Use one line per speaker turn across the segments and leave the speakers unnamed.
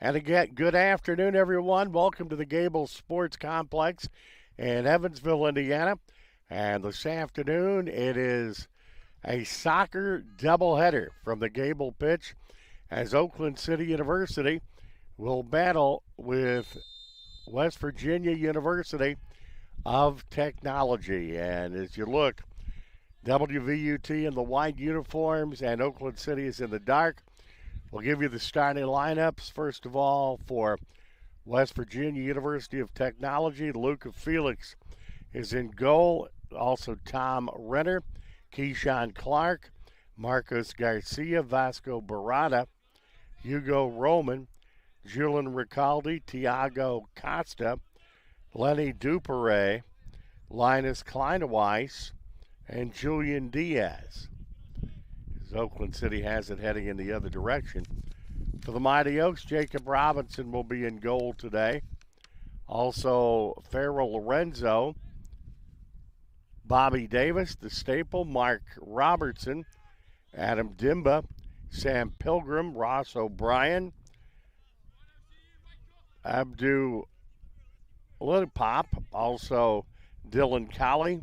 And again, good afternoon, everyone. Welcome to the Gable Sports Complex in Evansville, Indiana. And this afternoon, it is a soccer doubleheader from the Gable pitch as Oakland City University will battle with West Virginia University of Technology. And as you look, WVUT in the white uniforms and Oakland City is in the dark. We'll give you the starting lineups. First of all, for West Virginia University of Technology, Luca Felix is in goal. Also, Tom Renner, Keyshawn Clark, Marcos Garcia, Vasco Barada, Hugo Roman, Julian Ricaldi, Tiago Costa, Lenny Duperre, Linus Kleineweiss, and Julian Diaz. Oakland City has it heading in the other direction. For the Mighty Oaks, Jacob Robinson will be in goal today. Also, Farrell Lorenzo, Bobby Davis, the staple, Mark Robertson, Adam Dimba, Sam Pilgrim, Ross O'Brien, Abdu Litipop, also Dylan Colley,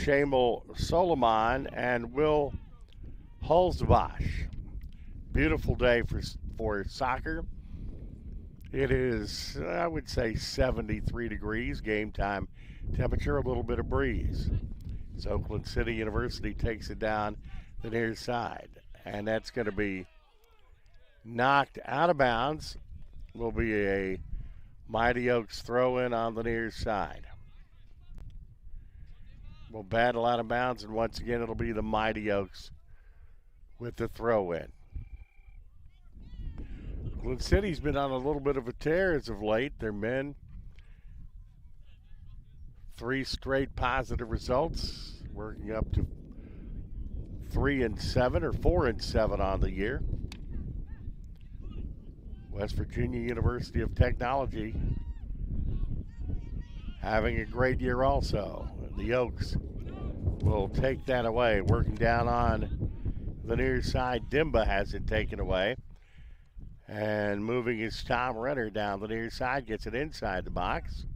Shamal Solomon, and Will Hulsbosch. Beautiful day for soccer. It is, I would say, 73 degrees. Game time temperature, a little bit of breeze. As Oakland City University takes it down the near side. And that's going to be knocked out of bounds. Will be a Mighty Oaks throw-in on the near side. We'll battle out of bounds, and once again, it'll be the Mighty Oaks with the throw-in. Oakland City's been on a little bit of a tear as of late. Their men, 3 straight positive results, working up to 3-7 or 4-7 on the year. West Virginia University of Technology having a great year also. The Oaks will take that away, working down on the near side. Dimba has it taken away. And moving is Tom Renner down the near side, gets it inside the box.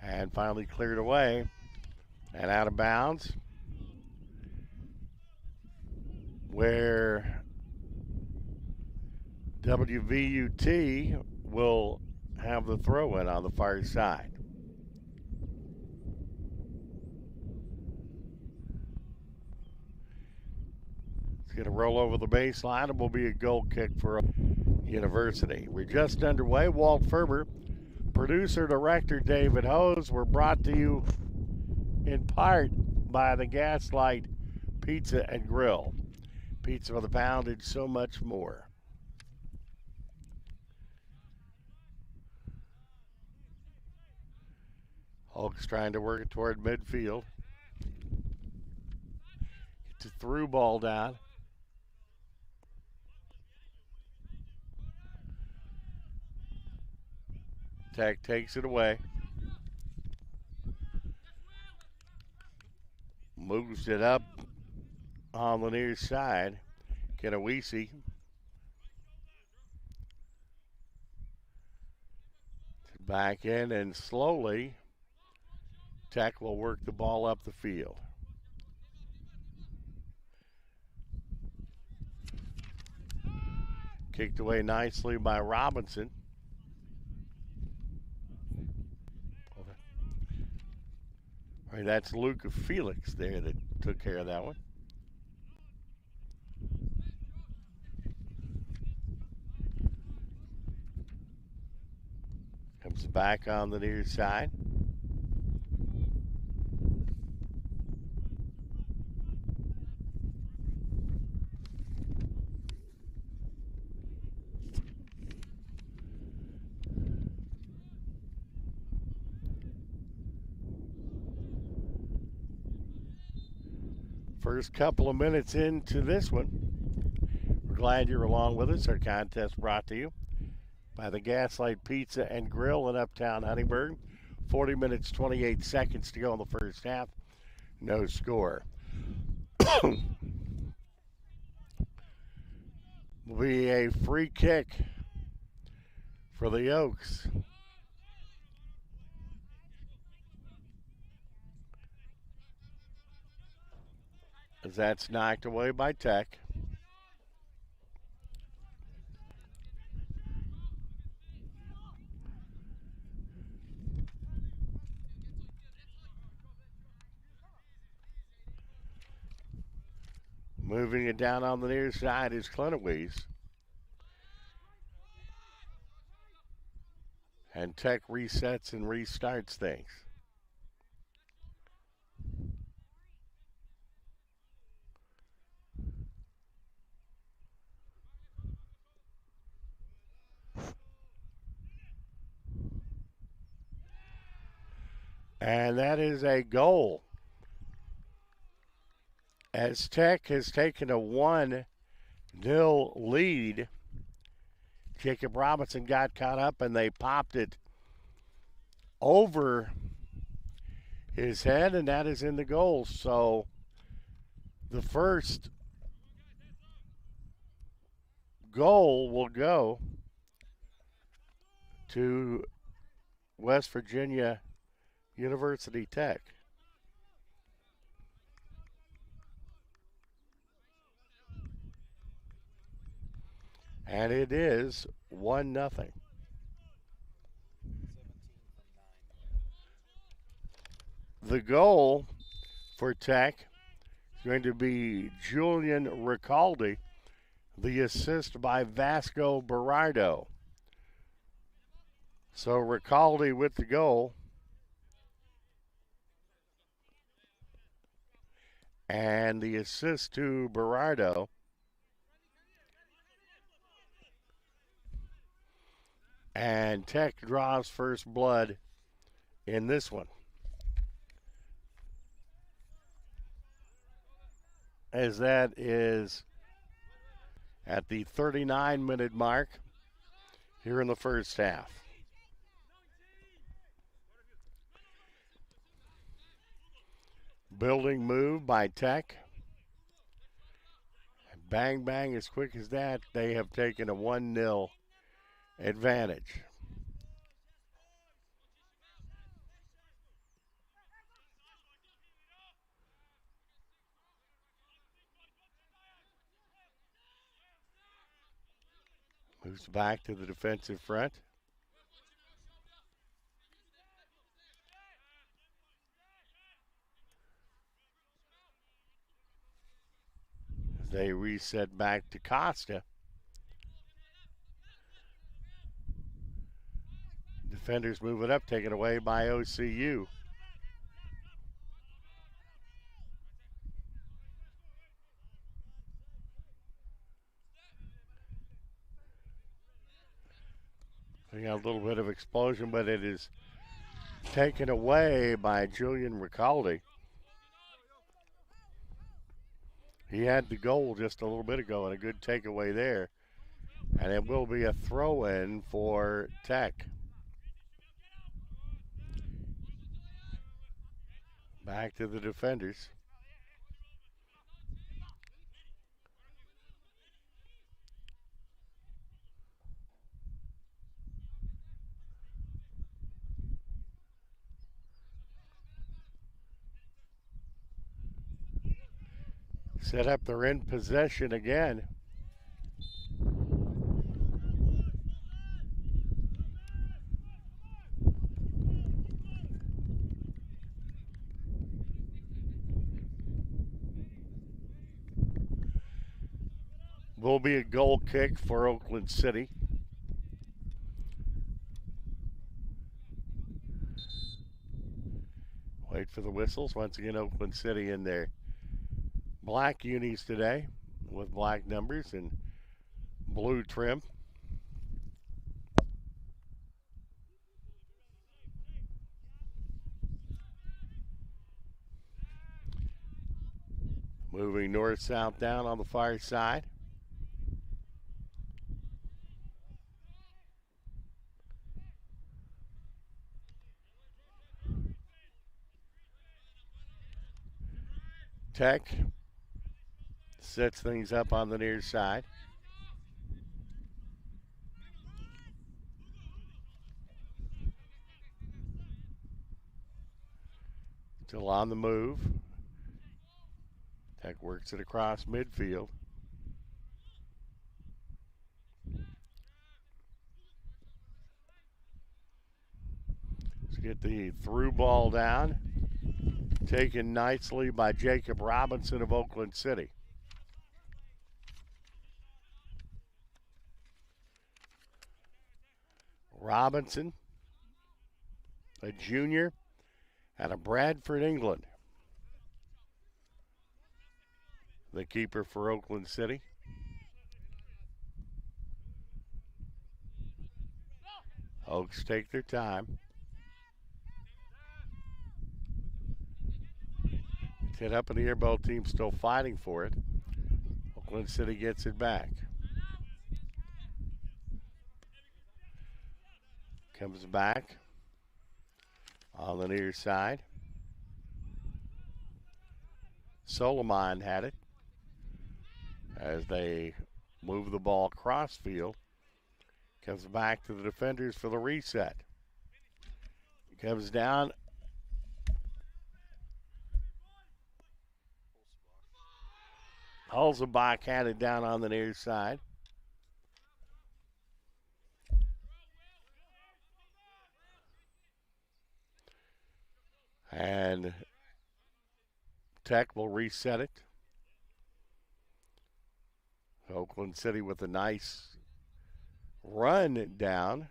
And finally cleared away and out of bounds, where WVUT will have the throw-in on the far side. Going to roll over the baseline and will be a goal kick for University. We're just underway. Walt Ferber, producer, director David Hose. We're brought to you in part by the Gaslight Pizza and Grill. Pizza for the poundage, so much more. Hulk's trying to work it toward midfield. Gets a through ball down. Tech takes it away. Moves it up on the near side. Kenawisi. Back in, and slowly Tech will work the ball up the field. Kicked away nicely by Robinson. All right, that's Luca Felix there that took care of that one. Comes back on the near side. First couple of minutes into this one. We're glad you're along with us. Our contest brought to you by the Gaslight Pizza and Grill in Uptown Huntingburg. 40 minutes, 28 seconds to go in the first half. No score. Will be a free kick for the Oaks. As that's knocked away by Tech. Moving it down on the near side is Clenowes. And Tech resets and restarts things. And that is a goal. As Tech has taken a 1-0 lead, Jacob Robinson got caught up and they popped it over his head, and that is in the goal. So the first goal will go to West Virginia University Tech. And it is 1-0. The goal for Tech is going to be Julian Ricaldi. The assist by Vasco Berardo. So Ricaldi with the goal. And the assist to Berardo. And Tech draws first blood in this one. As that is at the 39-minute mark here in the first half. Building move by Tech. Bang, bang, as quick as that, they have taken a 1-0 advantage. Moves back to the defensive front. As they reset back to Costa. Defenders move it up, taken away by OCU. We got a little bit of explosion, but it is taken away by Julian Ricaldi. He had the goal just a little bit ago and a good takeaway there. And it will be a throw-in for Tech. Back to the defenders. Set up, they're in possession again. Will be a goal kick for Oakland City. Wait for the whistles. Once again, Oakland City in their black unis today with black numbers and blue trim. Moving north-south down on the far side. Tech sets things up on the near side. Still on the move. Tech works it across midfield. Let's get the through ball down. Taken nicely by Jacob Robinson of Oakland City. Robinson, a junior out of Bradford, England. The keeper for Oakland City. Oaks take their time. It's hit up in the air, both teams still fighting for it. Oakland City gets it back. Comes back on the near side. Solomon had it as they move the ball cross field. Comes back to the defenders for the reset. Comes down. Hulzenbach had it down on the near side. And Tech will reset it. Oakland City with a nice run down.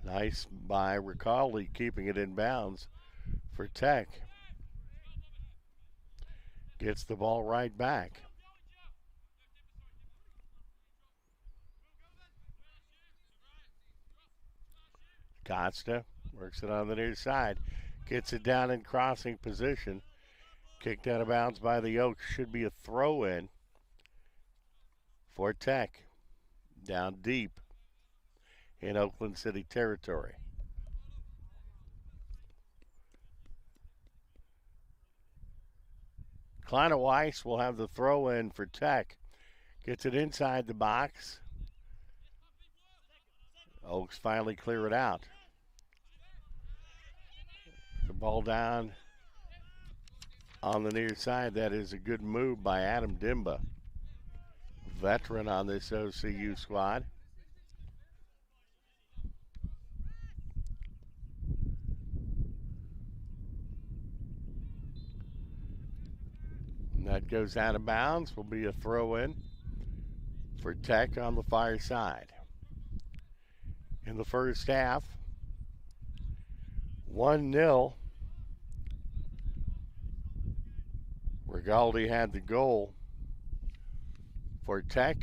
Nice by Ricaldi keeping it in bounds for Tech. Gets the ball right back. Costa works it on the near side. Gets it down in crossing position. Kicked out of bounds by the Oaks. Should be a throw in for Tech. Down deep in Oakland City territory. Kleiner Weiss will have the throw in for Tech. Gets it inside the box. Oaks finally clear it out. The ball down on the near side. That is a good move by Adam Dimba, veteran on this OCU squad. And that goes out of bounds. Will be a throw in for Tech on the far side. In the first half, 1-0. Rigaldi had the goal for Tech.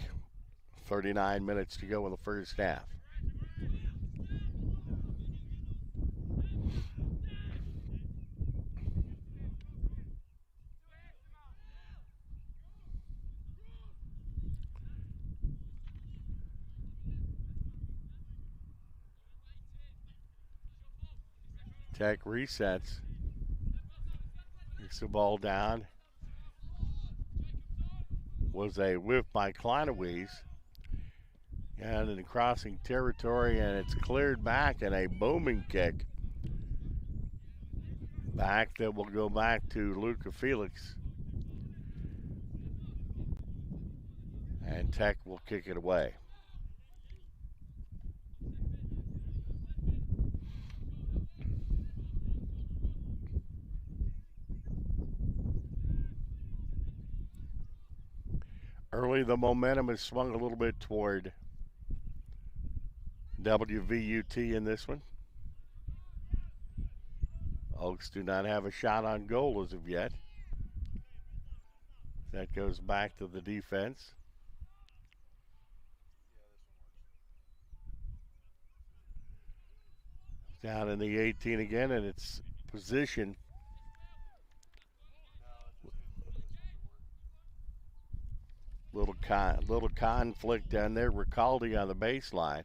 39 minutes to go in the first half. Tech resets. Kicks the ball down. Was a whiff by Kleineweiss. And in crossing territory, and it's cleared back, and a booming kick. Back that will go back to Luca Felix. And Tech will kick it away. Early, the momentum has swung a little bit toward WVUT in this one. Oaks do not have a shot on goal as of yet. That goes back to the defense. Down in the 18 again, and it's position. Little conflict down there. Ricaldi on the baseline.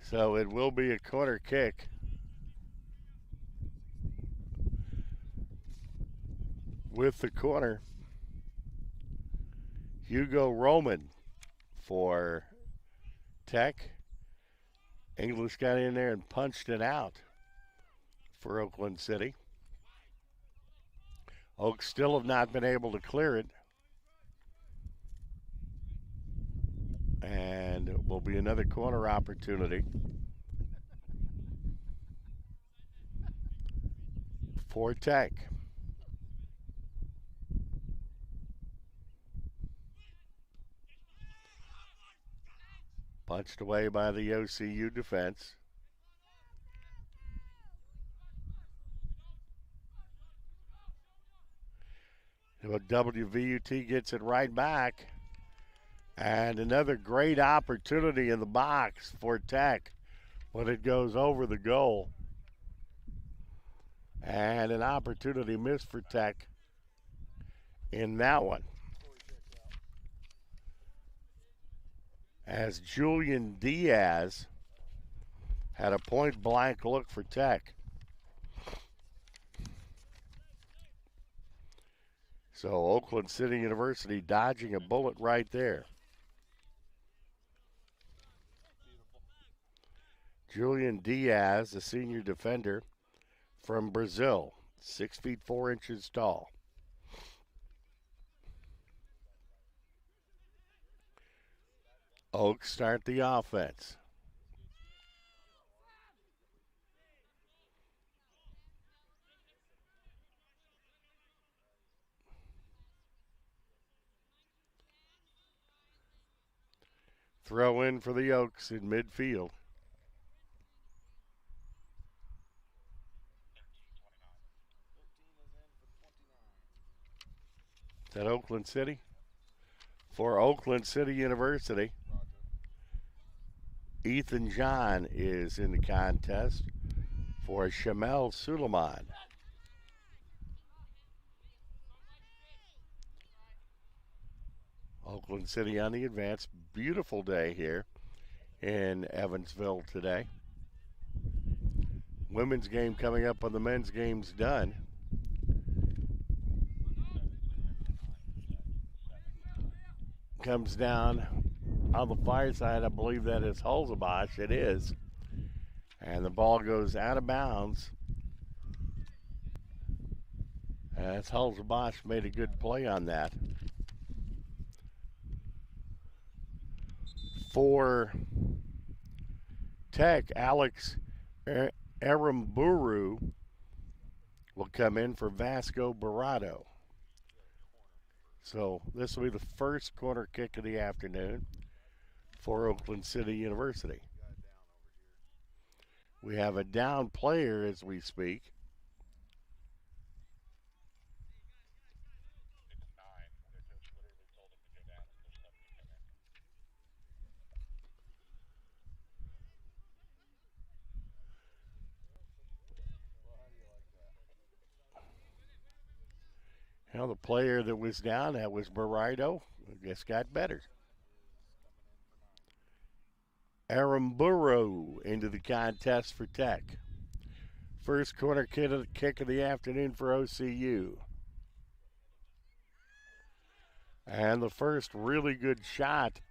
So it will be a corner kick. with the corner. Hugo Roman for Tech. English got in there and punched it out for Oakland City. Oaks still have not been able to clear it. And it will be another corner opportunity for Tech. Punched away by the OCU defense. WVUT gets it right back. And another great opportunity in the box for Tech, but it goes over the goal. And an opportunity missed for Tech in that one. As Julian Diaz had a point-blank look for Tech. So Oakland City University dodging a bullet right there. Julian Diaz, a senior defender from Brazil, 6 feet 4 inches tall. Oaks start the offense. Throw in for the Oaks in midfield. Is that Oakland City? For Oakland City University, Ethan John is in the contest for Shamel Suleiman. Oakland City on the advance. Beautiful day here in Evansville today. Women's game coming up when the men's game's done. Comes down on the far side. I believe that is Hulzabosh. It is. And the ball goes out of bounds. As Hulzabosh made a good play on that. For Tech, Alex Aramburu will come in for Vasco Barado. So this will be the first corner kick of the afternoon for Oakland City University. We have a down player as we speak. Now the player that was down, that was Barado, I guess got better. Aramburu into the contest for Tech. First corner kick of the afternoon for OCU. And the first really good shot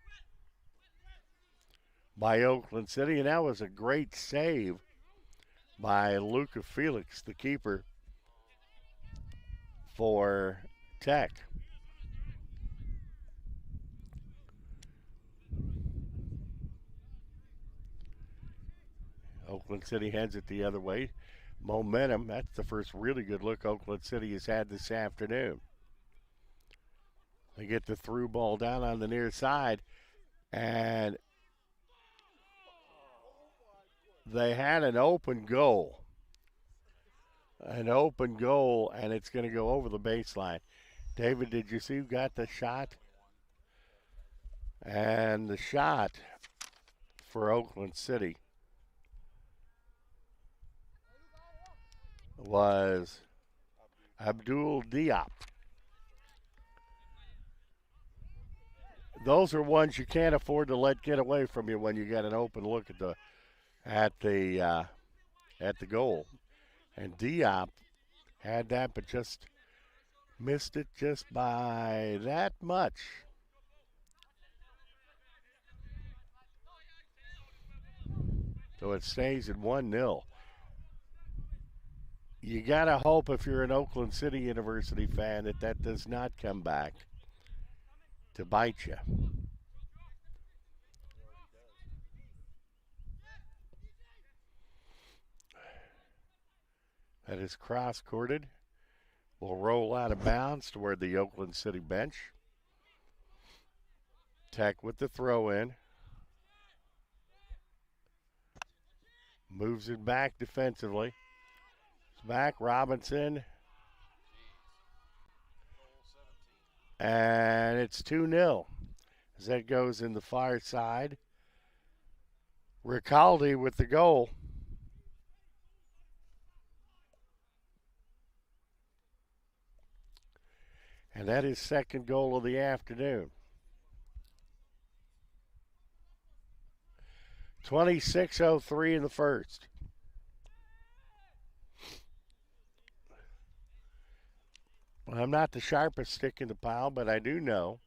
by Oakland City, and that was a great save by Luca Felix, the keeper for Tech. Oakland City heads it the other way. Momentum, that's the first really good look Oakland City has had this afternoon. They get the through ball down on the near side, and they had an open goal. And it's going to go over the baseline. David, did you see who got the shot? And the shot for Oakland City was Abdul Diop. Those are ones you can't afford to let get away from you when you get an open look at the goal. And Diop had that, but just Missed it just by that much. So it stays at 1-0. You got to hope if you're an Oakland City University fan that that does not come back to bite you. That is cross-courted. Will roll out of bounds toward the Oakland City bench. Tech with the throw in. Moves it back defensively. It's back, Robinson. And it's 2-0 as that goes in the far side. Ricaldi with the goal. And that is second goal of the afternoon. 26:03 in the first. Well, I'm not the sharpest stick in the pile, but I do know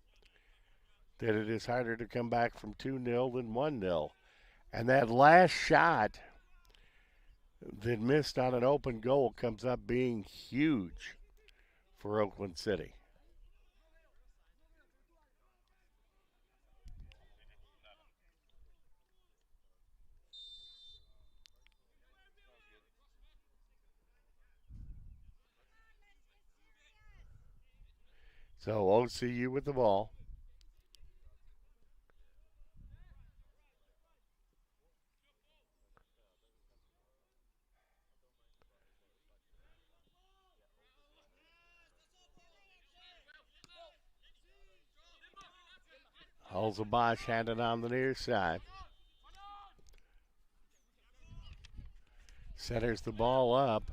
that it is harder to come back from 2-0 than 1-0. And that last shot that missed on an open goal comes up being huge for Oakland City. So OCU with the ball. Holzabosh had it on the near side. Centers the ball up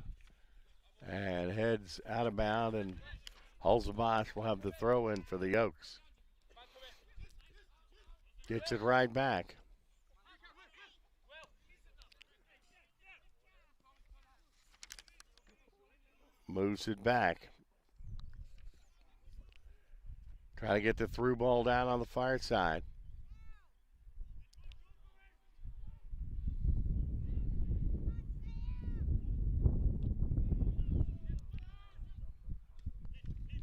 and heads out of bounds, and Holzabosh will have the throw in for the Oaks. Gets it right back. Moves it back. Trying to get the through ball down on the far side.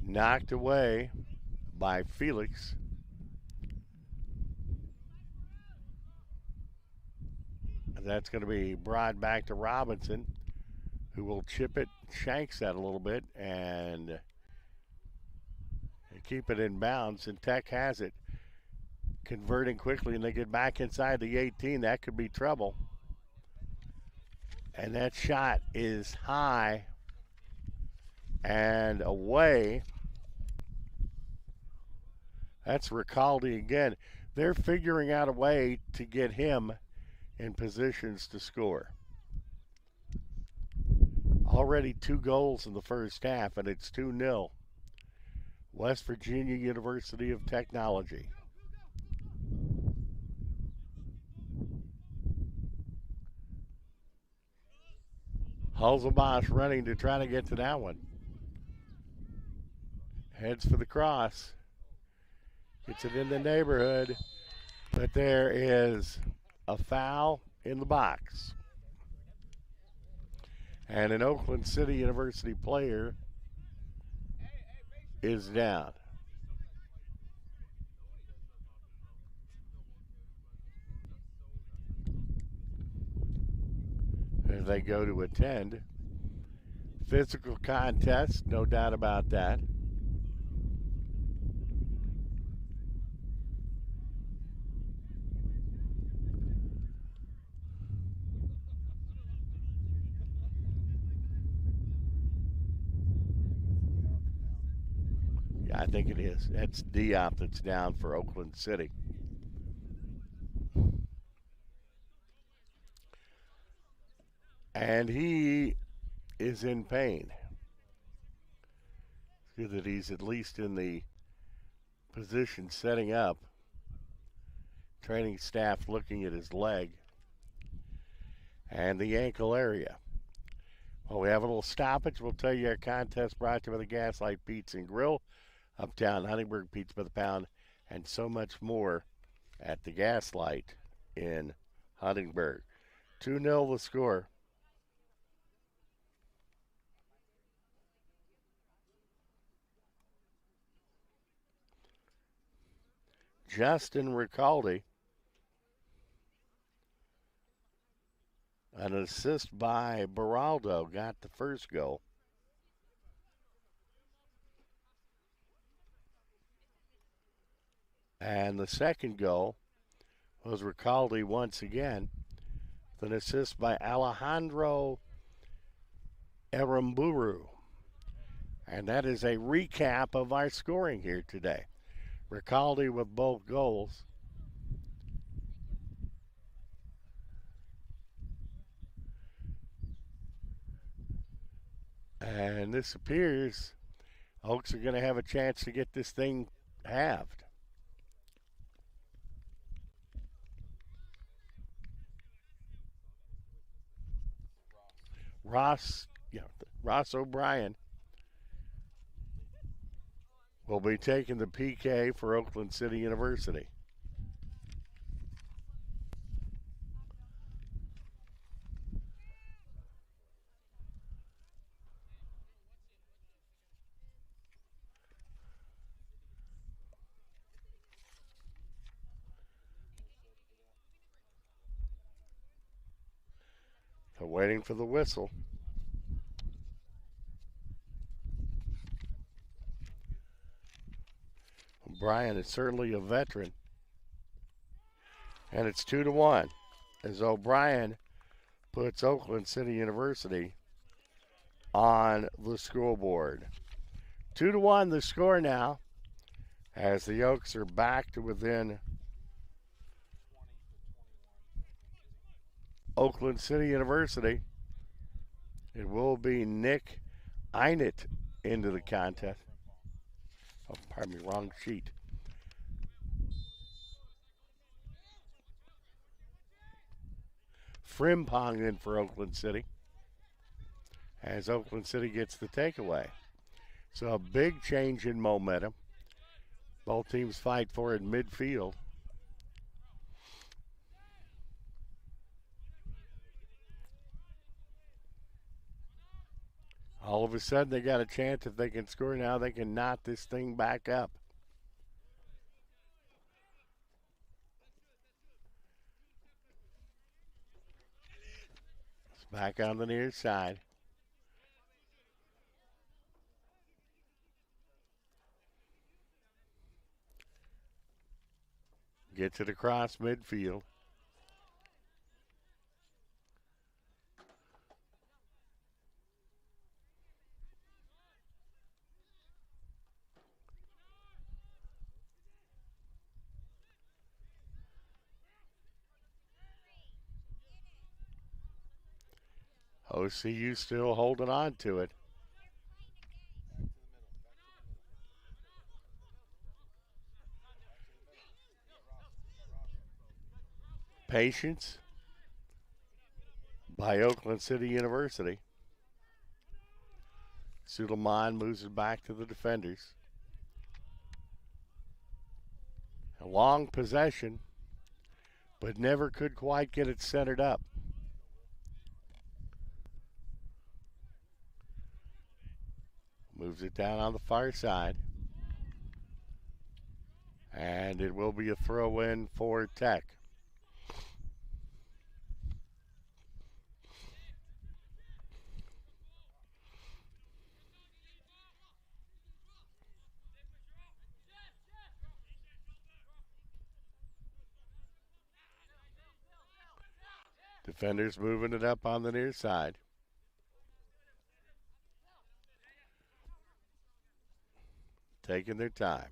Knocked away by Felix. And that's going to be brought back to Robinson, who will chip it, shanks that a little bit, and keep it in bounds. And Tech has it. Converting quickly, and they get back inside the 18. That could be trouble. And that shot is high and away. That's Ricaldi again. They're figuring out a way to get him in positions to score. Already 2 goals in the first half, and it's 2-0. West Virginia University of Technology. Holzabosh running to try to get to that one. Heads for the cross. Gets it in the neighborhood, but there is a foul in the box. And an Oakland City University player is down. As they go to attend. Physical contest, no doubt about that. Yeah, I think it is. That's Diop that's down for Oakland City. And he is in pain. It's good that he's at least in the position setting up. Training staff looking at his leg and the ankle area. Well, we have a little stoppage. We'll tell you our contest brought to you by the Gaslight Pizza and Grill, Uptown Huntingburg, Pizza by the Pound, and so much more at the Gaslight in Huntingburg. 2-0 the score. Justin Ricaldi, an assist by Beraldo, got the first goal. And the second goal was Ricaldi once again, with an assist by Alejandro Aramburu. And that is a recap of our scoring here today. Ricaldi with both goals. And this appears Oaks are going to have a chance to get this thing halved. Ross O'Brien will be taking the PK for Oakland City University. So waiting for the whistle. O'Brien is certainly a veteran. And it's 2-1 as O'Brien puts Oakland City University on the scoreboard. 2-1 the score now as the Oaks are back to within Oakland City University. It will be Nick Einert into the contest. Oh, pardon me, wrong sheet. Frimpong in for Oakland City as Oakland City gets the takeaway. So a big change in momentum. Both teams fight for it in midfield. All of a sudden, they got a chance. If they can score now, they can knot this thing back up. It's back on the near side. Gets it across midfield. OCU still holding on to it. Patience by Oakland City University. Suleiman moves it back to the defenders. A long possession, but never could quite get it centered up. Moves it down on the far side. And it will be a throw in for Tech. Defenders moving it up on the near side. Taking their time.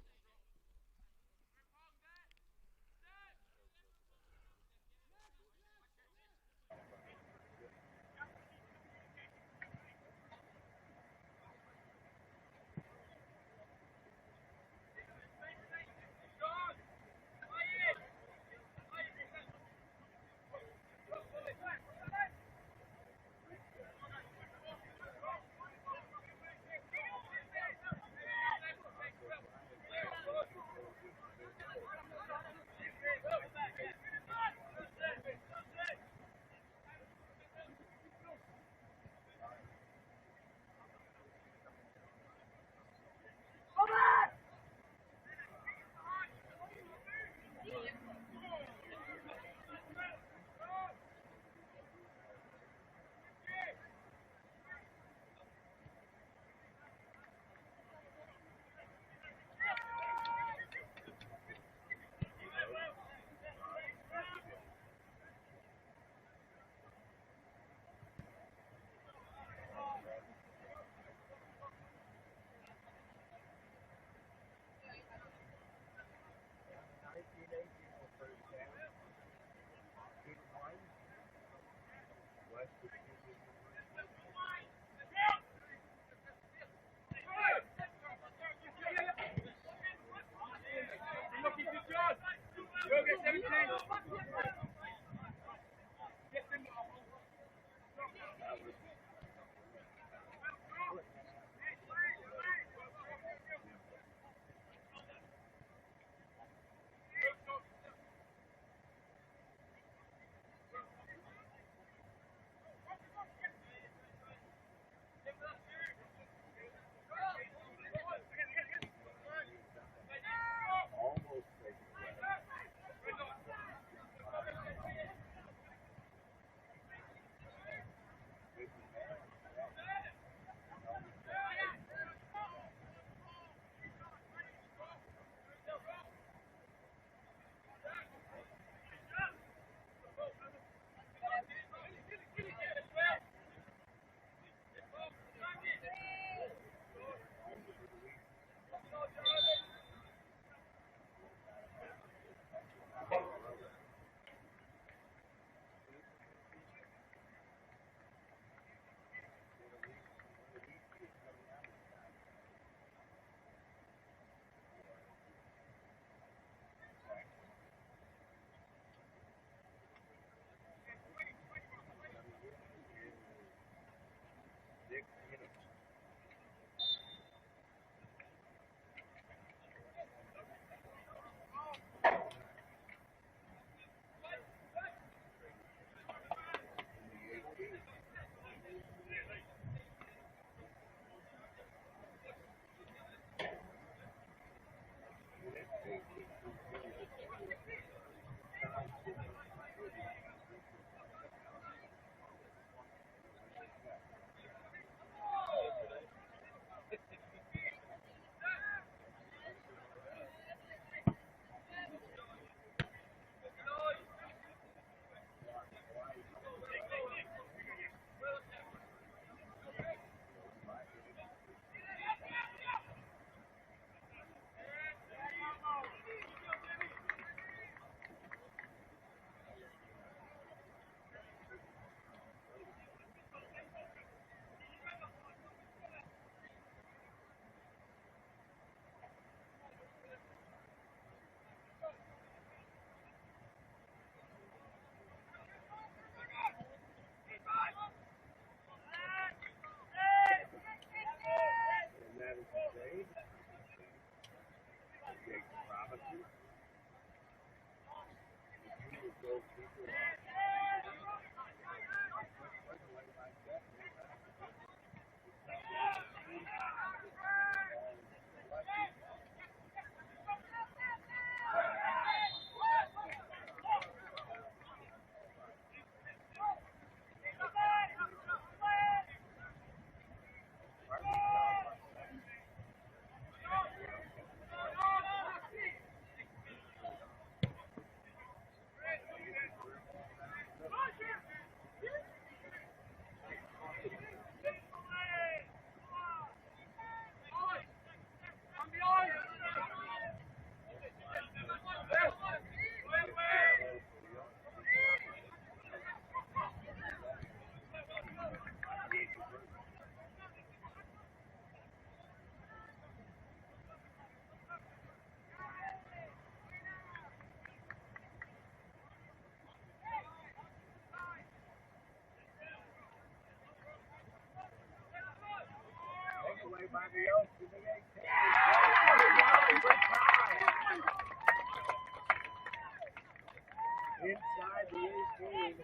Inside the 18.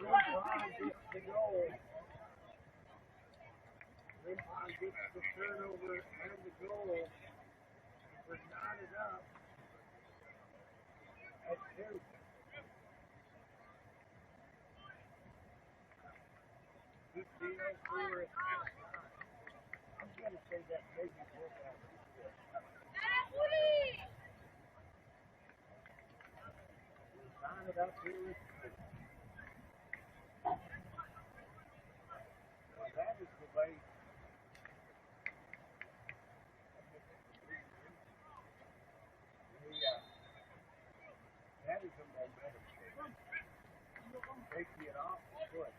Rimpon gets the goal. Rimpon gets the turnover and the goal. We're knotted up at 2. 15:04 at halftime. I'm going to say that maybe work out. We're knotted up here at 2. Well, that is the way. That is a momentum change. Taking it off the foot.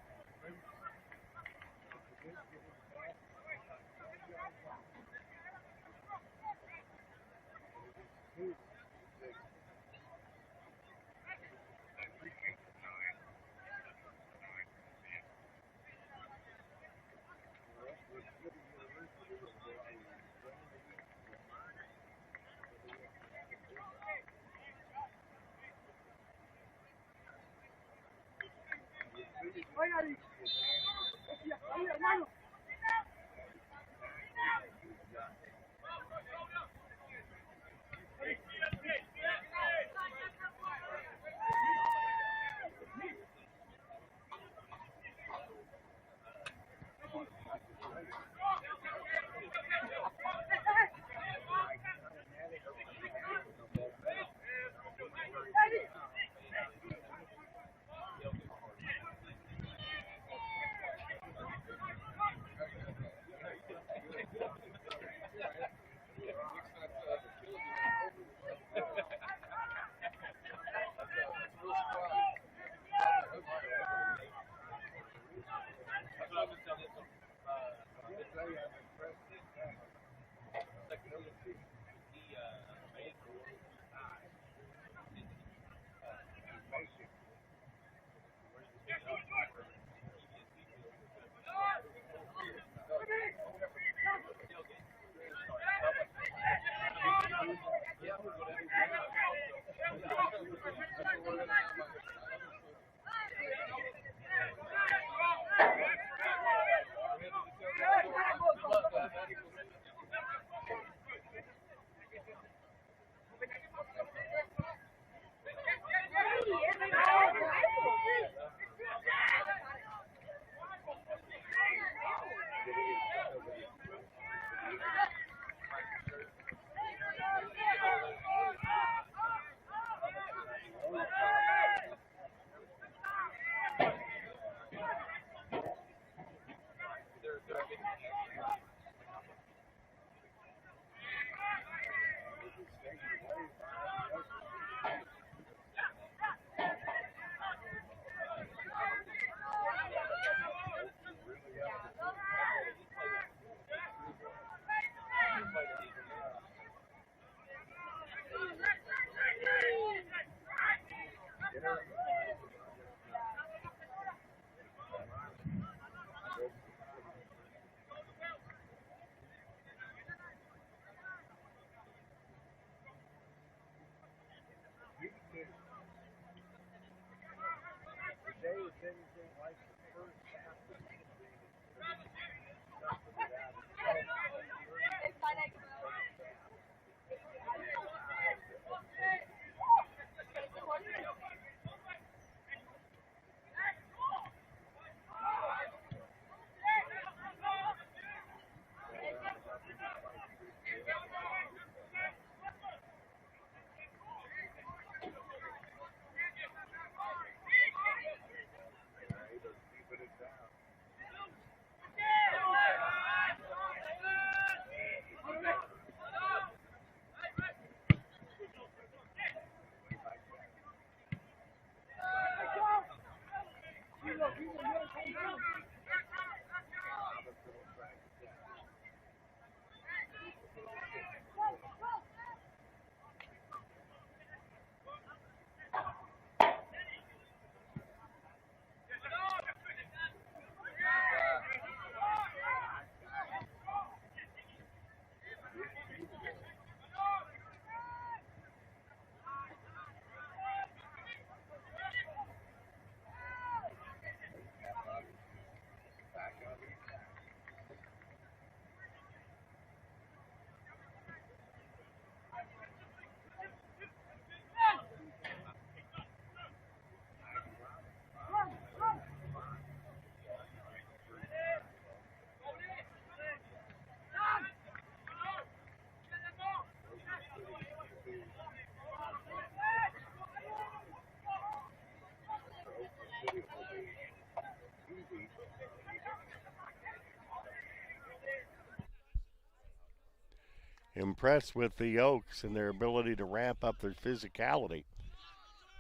Impressed with the Oaks and their ability to ramp up their physicality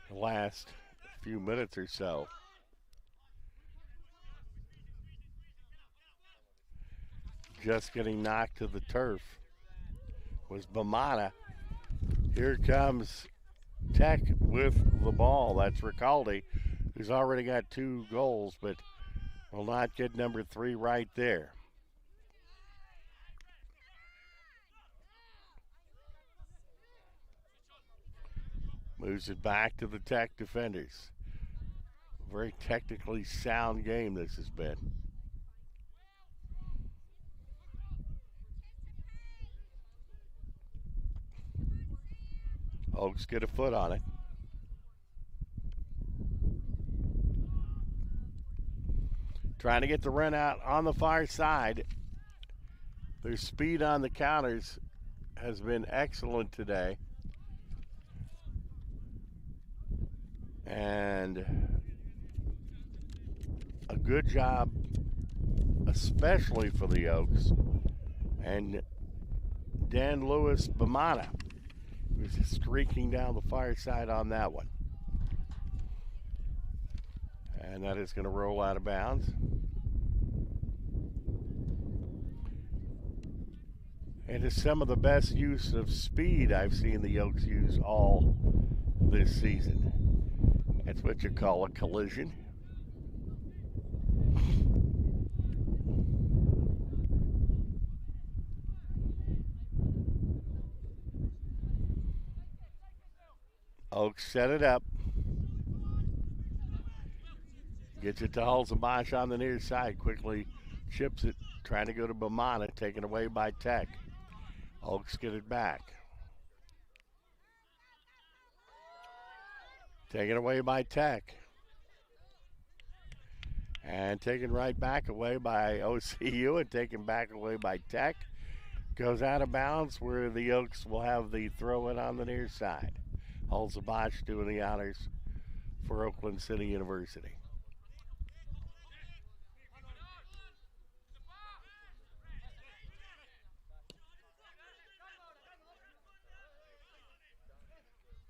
the last few minutes or so. Just getting knocked to the turf was Bamana. Here comes Tech with the ball. That's Ricaldi, who's already got 2 goals, but will not get number 3 right there. Moves it back to the Tech defenders. Very technically sound game this has been. Oaks get a foot on it. Trying to get the run out on the far side. Their speed on the counters has been excellent today. And a good job, especially for the Oaks. And Dan Lewis Bamana was streaking down the far side on that one. And that is going to roll out of bounds. It is some of the best use of speed I've seen the Oaks use all this season. That's what you call a collision. Oaks set it up. Gets it to Hulzamash on the near side. Quickly chips it, trying to go to Bamana, taken away by Tech. Oaks get it back. Taken away by Tech. And taken right back away by OCU and taken back away by Tech. Goes out of bounds where the Oaks will have the throw in on the near side. Hulzamash doing the honors for Oakland City University.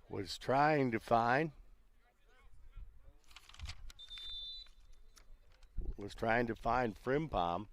Was trying to find Frimpong.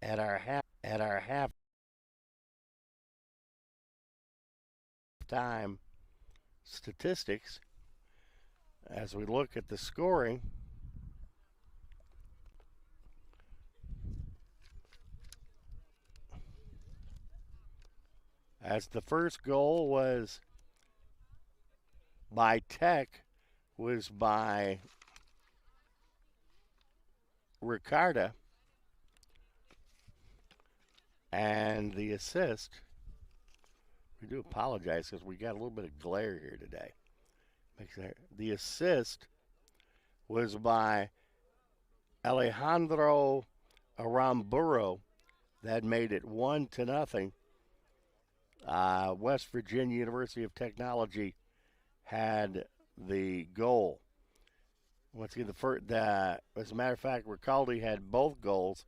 at our halftime statistics as we look at the scoring. As the first goal was by Tech, was by Ricarda, and the assist, we do apologize because we got a little bit of glare here today. The assist was by Alejandro Aramburo. That made it 1-0. West Virginia University of Technology had the goal. Once again, as a matter of fact, Ricaldi had both goals.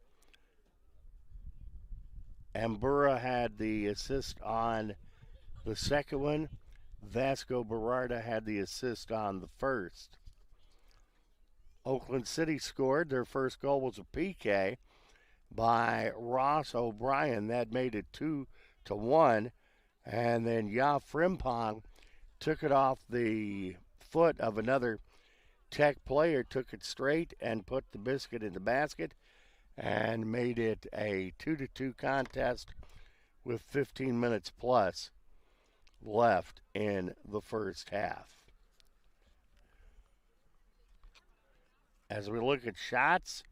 Ambura had the assist on the second one. Vasco Berarda had the assist on the first. Oakland City scored. Their first goal was a PK by Ross O'Brien. That made it 2-1. And then Ya Frimpong took it off the foot of another Tech player, took it straight and put the biscuit in the basket and made it a 2-2 contest with 15 minutes plus left in the first half. As we look at shots,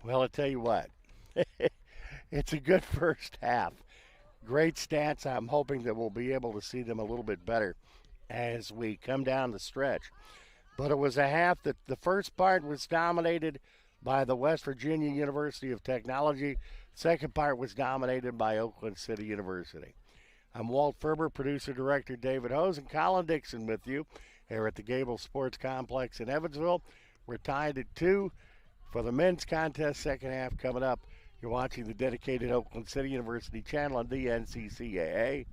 well, I tell you what, it's a good first half. Great stats. I'm hoping that we'll be able to see them a little bit better as we come down the stretch. But it was a half that the first part was dominated by the West Virginia University of Technology. Second part was dominated by Oakland City University. I'm Walt Ferber, producer-director David Hose, and Colin Dixon with you here at the Gable Sports Complex in Evansville. We're tied at 2 for the men's contest. Second half coming up. You're watching the dedicated Oakland City University channel on thNCCAA.org.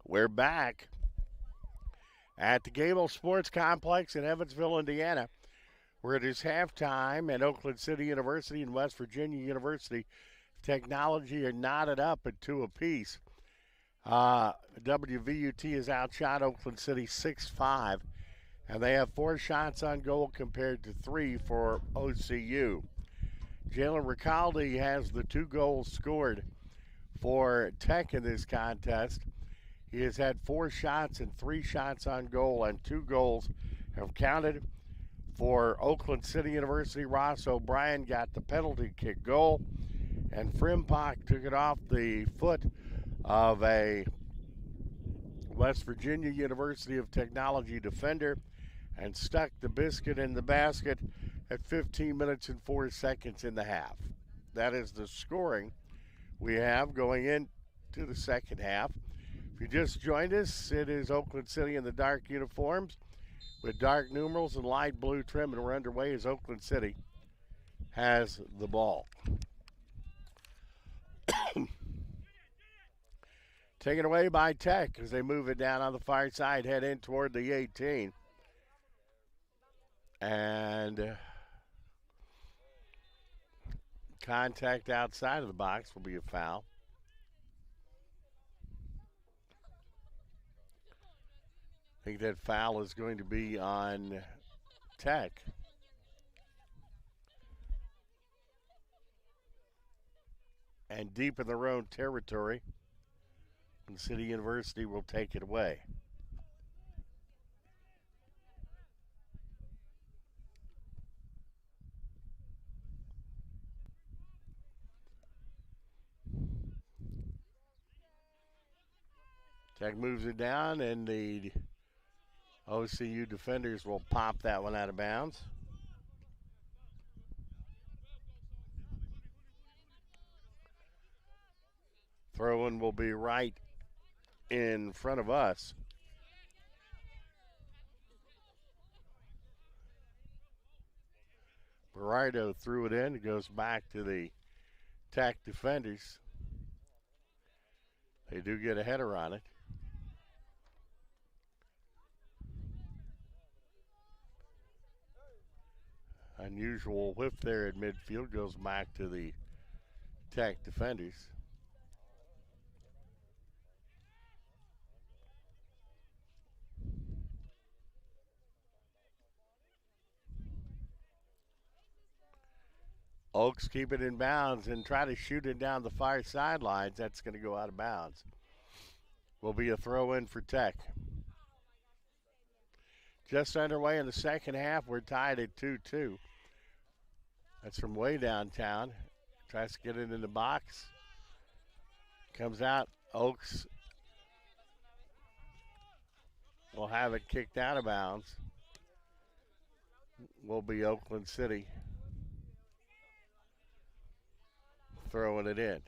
We're back at the Gable Sports Complex in Evansville, Indiana, where it is halftime, and Oakland City University and West Virginia University Technology are knotted up at 2 apiece. WVUT has outshot Oakland City 6-5, and they have 4 shots on goal compared to 3 for OCU. Jalen Ricaldi has the 2 goals scored for Tech in this contest. He has had 4 shots and 3 shots on goal, and 2 goals have counted. For Oakland City University, Ross O'Brien got the penalty kick goal, and Frimpong took it off the foot of a West Virginia University of Technology defender and stuck the biscuit in the basket at 15 minutes and 4 seconds in the half. That is the scoring we have going into the second half. If you just joined us, it is Oakland City in the dark uniforms with dark numerals and light blue trim, and we're underway as Oakland City has the ball. Taken away by Tech as they move it down on the far side, head in toward the 18. And contact outside of the box will be a foul. I think that foul is going to be on Tech. And deep in their own territory, and City University will take it away. Tech moves it down, and the OCU defenders will pop that one out of bounds. Throw-in will be right in front of us. Berardo threw it in. It goes back to the Tech defenders. They do get a header on it. Unusual whiff there at midfield, goes back to the Tech defenders. Oaks keep it in bounds and try to shoot it down the far sidelines. That's going to go out of bounds. Will be a throw in for Tech. Just underway in the second half. We're tied at 2-2. That's from way downtown. Tries to get it in the box. Comes out. Oaks will have it kicked out of bounds. Will be Oakland City throwing it in.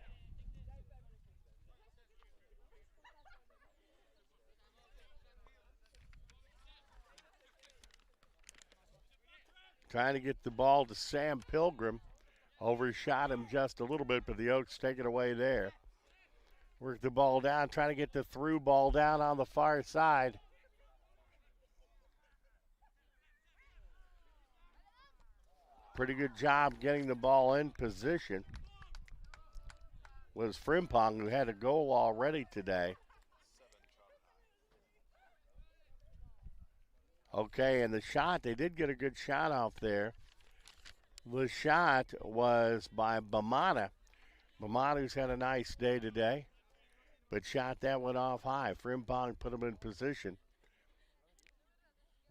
Trying to get the ball to Sam Pilgrim. Overshot him just a little bit, but the Oaks take it away there. Work the ball down, trying to get the through ball down on the far side. Pretty good job getting the ball in position. Was Frimpong, who had a goal already today. Okay, and the shot, they did get a good shot off there. The shot was by Bamana. Bamana's had a nice day today, but shot that one off high. Frimpong put him in position,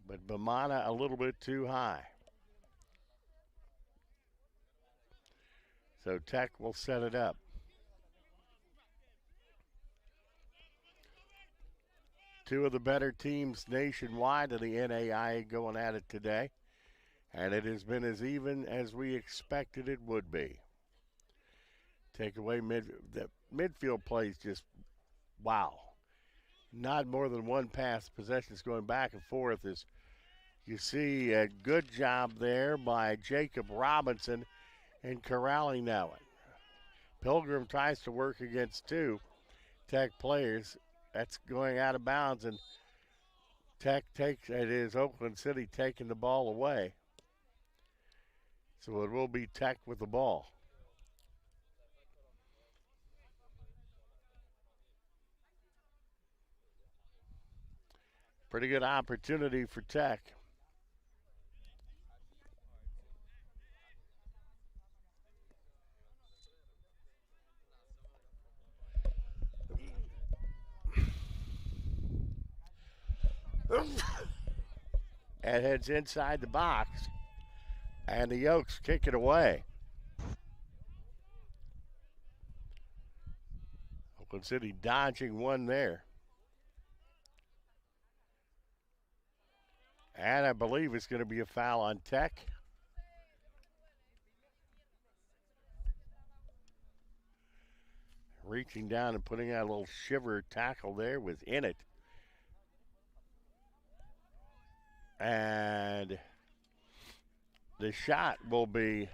but Bamana a little bit too high. So Tech will set it up. Two of the better teams nationwide of the NAIA going at it today. And it has been as even as we expected it would be. Take away the midfield plays just, wow. Not more than one pass. Possessions going back and forth. As you see a good job there by Jacob Robinson in corralling that one. Pilgrim tries to work against 2 Tech players. That's going out of bounds, and Tech takes it is Oakland City taking the ball away. So it will be Tech with the ball. Pretty good opportunity for Tech. And heads inside the box, and the Oaks kick it away. Oakland City dodging one there. And I believe it's going to be a foul on Tech. Reaching down and putting out a little shiver tackle there was in it. And the shot will be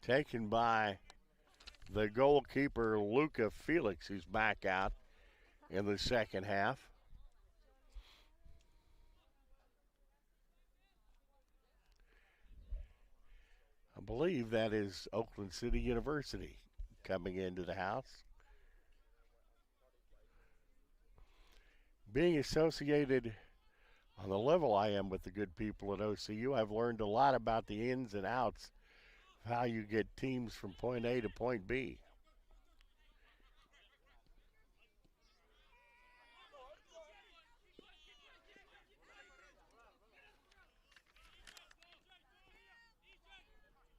taken by the goalkeeper, Luca Felix, who's back out in the second half. I believe that is Oakland City University coming into the house. Being associated on the level I am with the good people at OCU, I've learned a lot about the ins and outs of how you get teams from point A to point B.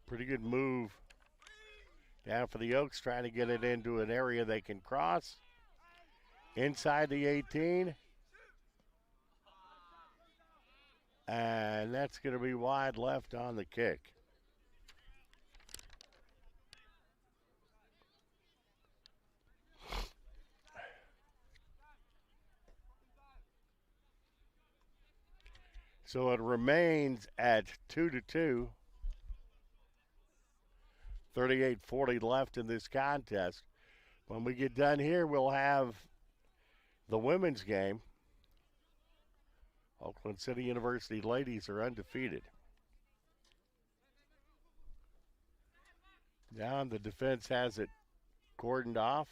Pretty good move down for the Oaks, trying to get it into an area they can cross. Inside the 18. And that's going to be wide left on the kick. So it remains at 2-2. 38-40 left in this contest. When we get done here, we'll have the women's game. Oakland City University ladies are undefeated. Down, the defense has it cordoned off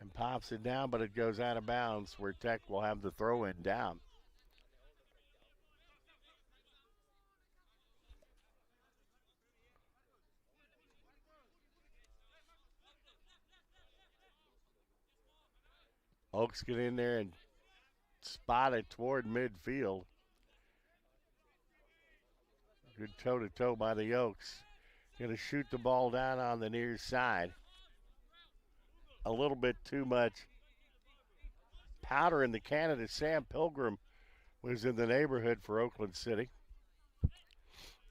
and pops it down, but it goes out of bounds where Tech will have the throw in down. Oaks get in there and spot it toward midfield. Good toe-to-toe by the Oaks. Going to shoot the ball down on the near side. A little bit too much powder in the cannon. Sam Pilgrim was in the neighborhood for Oakland City.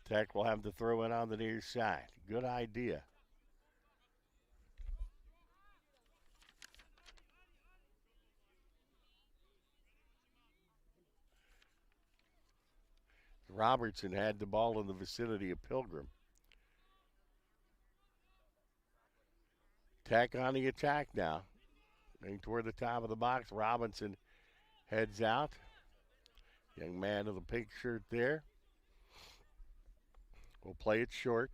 Tech will have to throw in on the near side. Good idea. Robertson had the ball in the vicinity of Pilgrim. Tech on the attack now. Going toward the top of the box. Robinson heads out. Young man in the pink shirt there. Will play it short.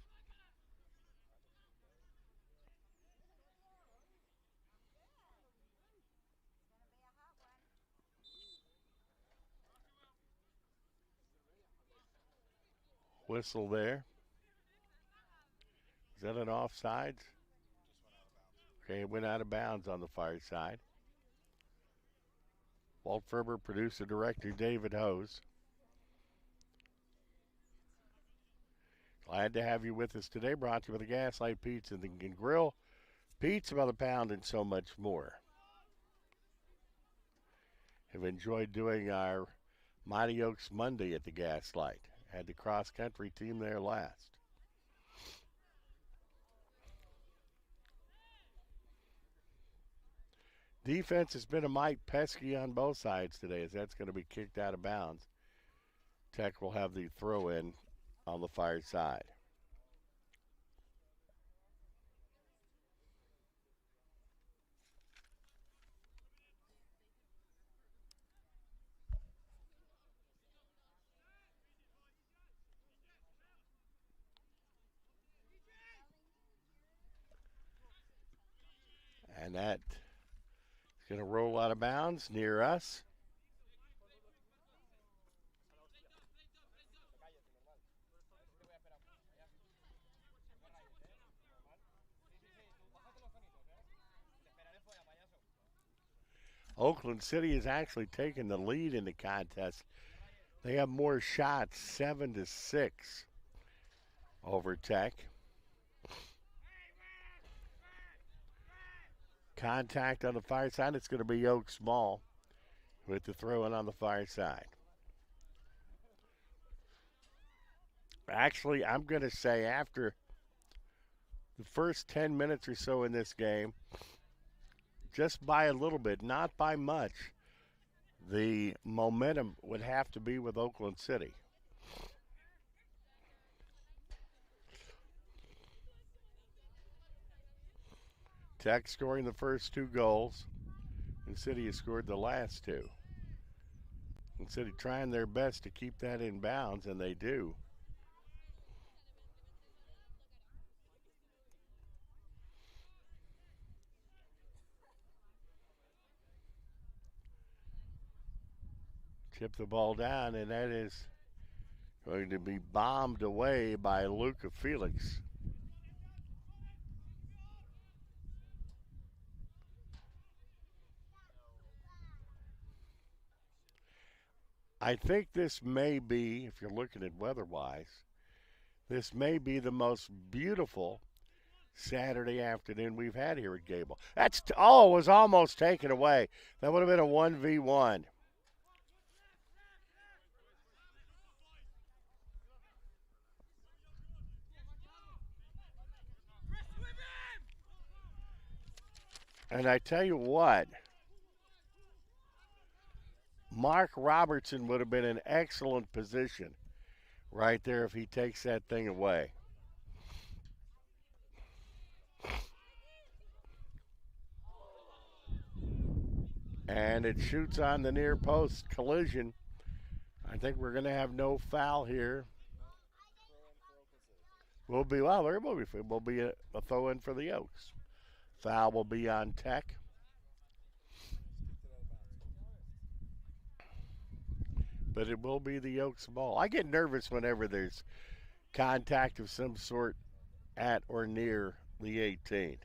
Whistle there. Is that an offsides? Okay, it went out of bounds on the far side. Walt Ferber, producer, director David Hose. Glad to have you with us today. Brought to you by the Gaslight Pizza and Grill. Pizza by the pound and so much more. Have enjoyed doing our Mighty Oaks Monday at the Gaslight. Had the cross-country team there last. Defense has been a mite pesky on both sides today, as that's going to be kicked out of bounds. Tech will have the throw in on the far side. And that is going to roll out of bounds near us. Oakland City has actually taken the lead in the contest. They have more shots, 7-6 over Tech. Contact on the far side. It's going to be Oak Small with the throw in on the far side. Actually, I'm going to say after the first 10 minutes or so in this game, just by a little bit, not by much, the momentum would have to be with Oakland City. Tech scoring the first 2 goals, and City has scored the last 2. And City trying their best to keep that in bounds, and they do. Chip the ball down, and that is going to be bombed away by Luca Felix. I think this may be, if you're looking at weather-wise, this may be the most beautiful Saturday afternoon we've had here at Gable. It was almost taken away. That would have been a 1v1. And I tell you what, Mark Robertson would have been in excellent position right there if he takes that thing away. And it shoots on the near post collision. I think we're going to have no foul here. There will be a throw in for the Oaks. Foul will be on Tech. But it will be the Oaks ball. I get nervous whenever there's contact of some sort at or near the 18.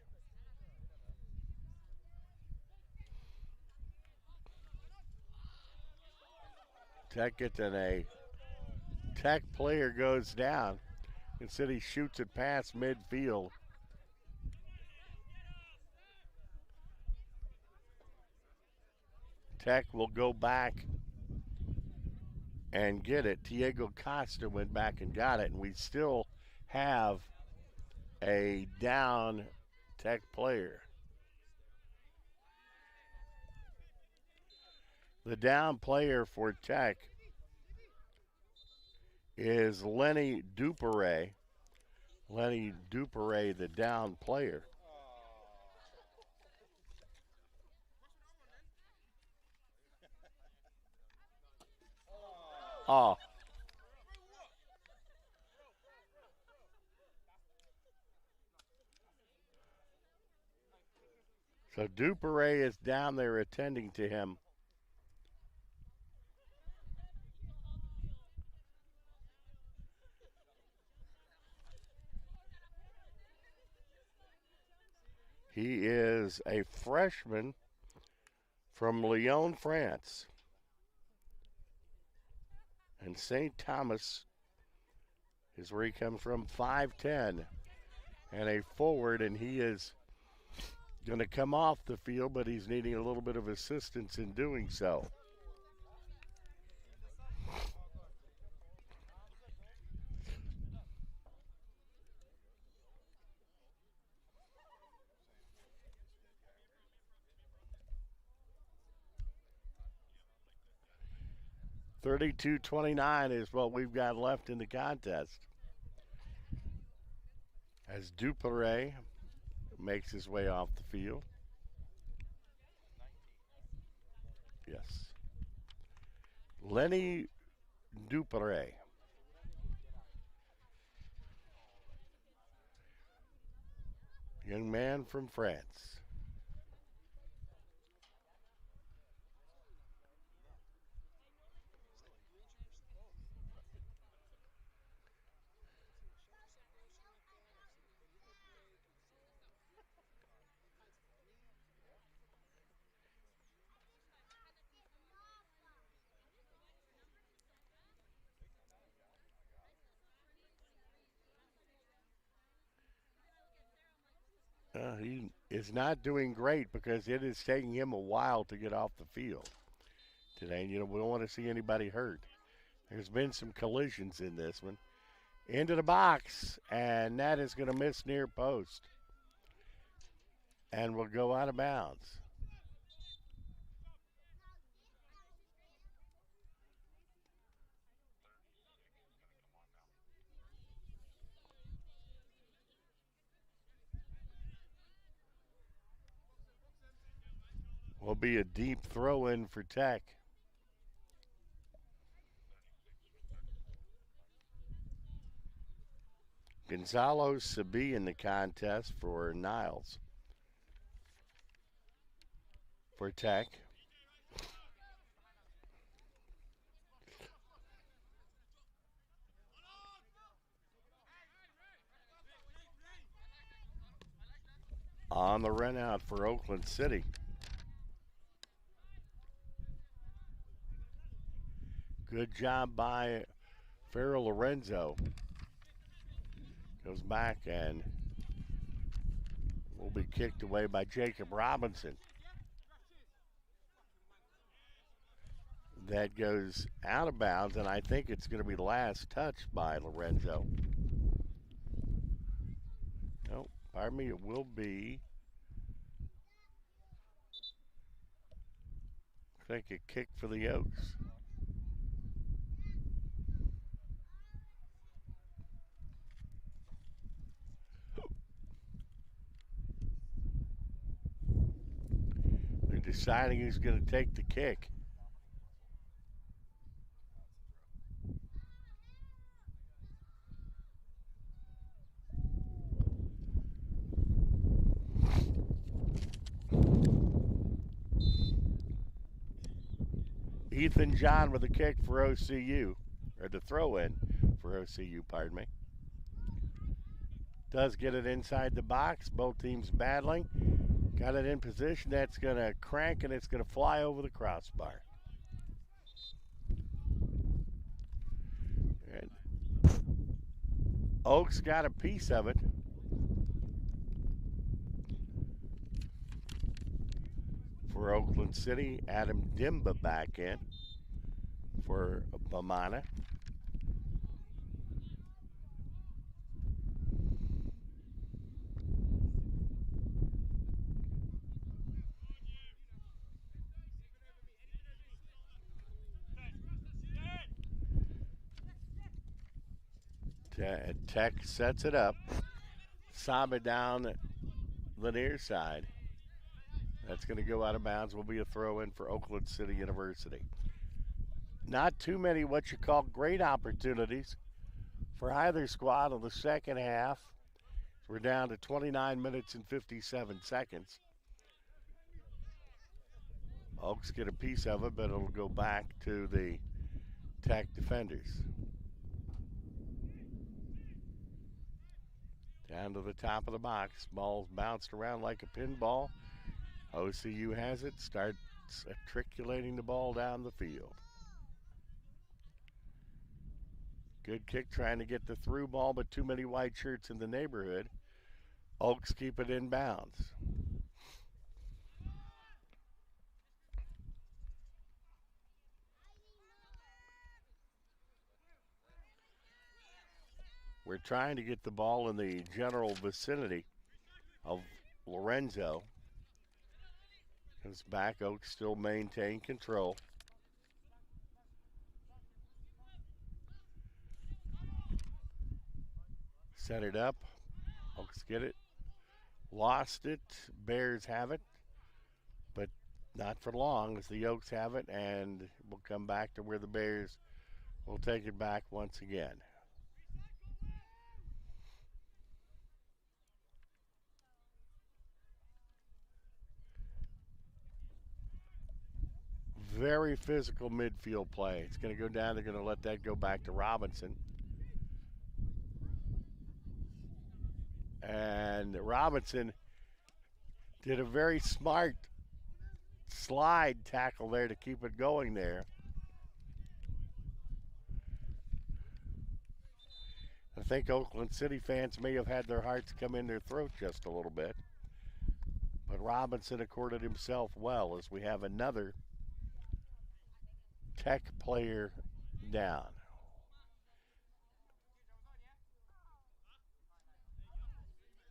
Tech gets in a Tech player goes down, and City shoots it past midfield. Tech will go back and get it. Diego Costa went back and got it, and we still have a down Tech player. The down player for Tech is Lenny Duperre. Lenny Duperre, the down player. Oh. So Duperre is down there attending to him. He is a freshman from Lyon, France. And St. Thomas is where he comes from, 5'10", and a forward, and he is going to come off the field, but he's needing a little bit of assistance in doing so. .32-29 is what we've got left in the contest. As Duperre makes his way off the field. Yes. Lenny Duperre. Young man from France. He is not doing great because it is taking him a while to get off the field today. And, we don't want to see anybody hurt. There's been some collisions in this one. Into the box, and that is going to miss near post and will go out of bounds. Will be a deep throw in for Tech. Gonzalo Sabi in the contest for Niles. For Tech. On the run out for Oakland City. Good job by Farrell Lorenzo. Goes back and will be kicked away by Jacob Robinson. That goes out of bounds, and I think it's going to be the last touch by Lorenzo. No, pardon me, it will be, I think, a kick for the Oaks. They're deciding who's going to take the kick. Ethan John with a kick for OCU, or the throw in for OCU, pardon me. Does get it inside the box. Both teams battling. Got it in position. That's going to crank and it's going to fly over the crossbar. And Oaks got a piece of it. For Oakland City, Adam Dimba back in for Bamana. Tech sets it up. Saba down the near side. That's going to go out of bounds. Will be a throw in for Oakland City University. Not too many what you call great opportunities for either squad in the second half. We're down to 29 minutes and 57 seconds. Oaks get a piece of it, but it'll go back to the Tech defenders. Down to the top of the box. Ball's bounced around like a pinball. OCU has it. Starts matriculating the ball down the field. Good kick trying to get the through ball, but too many white shirts in the neighborhood. Oaks keep it in bounds. We're trying to get the ball in the general vicinity of Lorenzo. Comes back. Oaks still maintain control. Set it up. Oaks get it. Lost it. Bears have it. But not for long as the Oaks have it. And we'll come back to where the Bears will take it back once again. Very physical midfield play. It's going to go down. They're going to let that go back to Robinson. And Robinson did a very smart slide tackle there to keep it going there. I think Oakland City fans may have had their hearts come in their throat just a little bit. But Robinson accorded himself well as we have another Tech player down.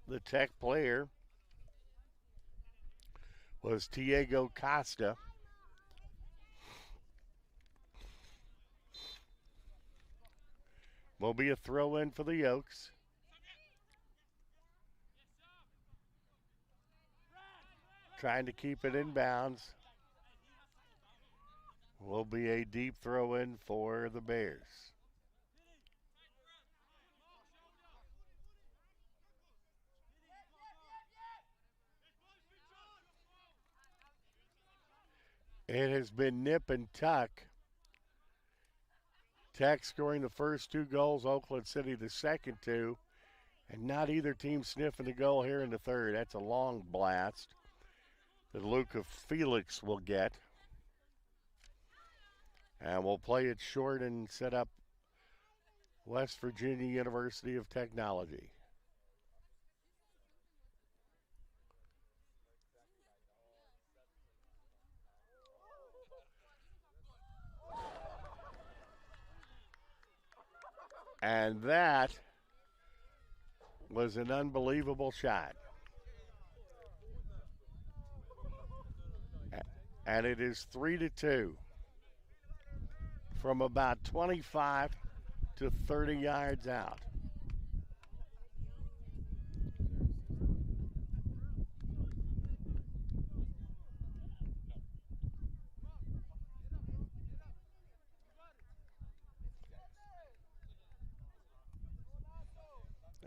The Tech player was Diego Costa. Will be a throw in for the Oaks. Trying to keep it in bounds. Will be a deep throw in for the Bears. It has been nip and tuck. Tech scoring the first 2 goals, Oakland City the second 2, and not either team sniffing the goal here in the third. That's a long blast that Luca Felix will get. And we'll play it short and set up West Virginia University of Technology. And that was an unbelievable shot. And it is 3-2 from about 25 to 30 yards out.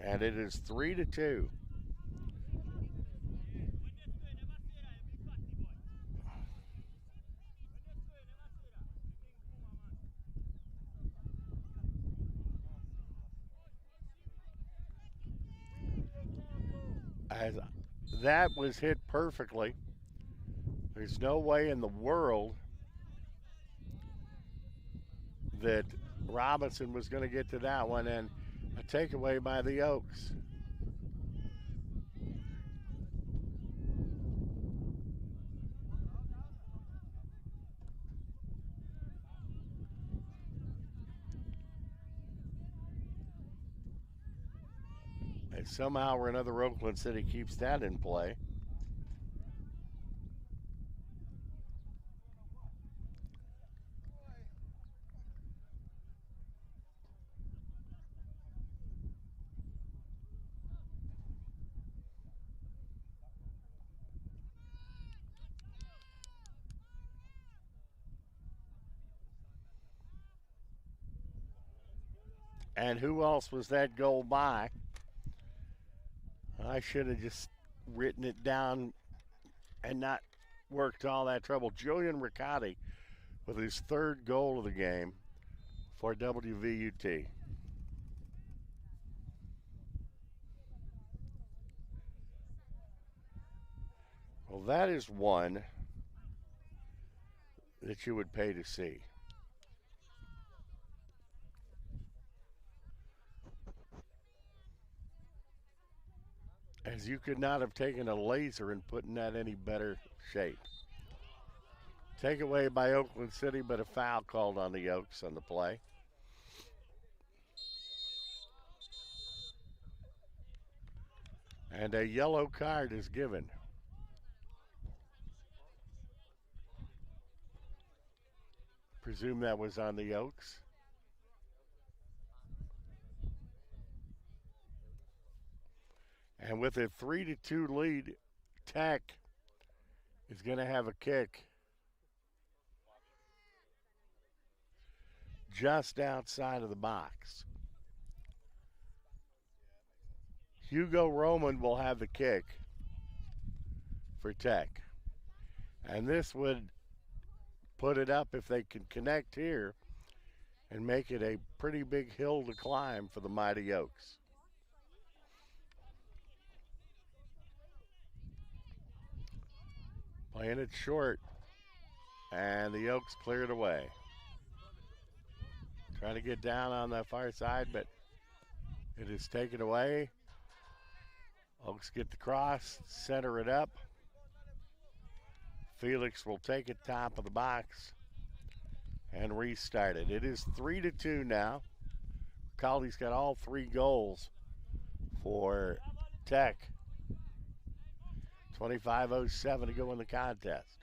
And it is 3-2. As that was hit perfectly. There's no way in the world that Robinson was going to get to that one, and a takeaway by the Oaks. And somehow or another, Oakland City keeps that in play. And who else was that goal by? I should have just written it down and not worked all that trouble. Julian Riccotti with his 3rd goal of the game for WVUT. Well, that is one that you would pay to see. As you could not have taken a laser and put in that any better shape. Takeaway by Oakland City, but a foul called on the Oaks on the play. And a yellow card is given. Presume that was on the Oaks. And with a 3-2 lead, Tech is going to have a kick just outside of the box. Hugo Roman will have the kick for Tech. And this would put it up if they can connect here and make it a pretty big hill to climb for the Mighty Oaks. Playing it short, and the Oaks clear it away. Trying to get down on the far side, but it is taken away. Oaks get the cross, center it up. Felix will take it top of the box and restart it. It is 3-2 now. Caldy's got all 3 goals for Tech. 25:07 to go in the contest.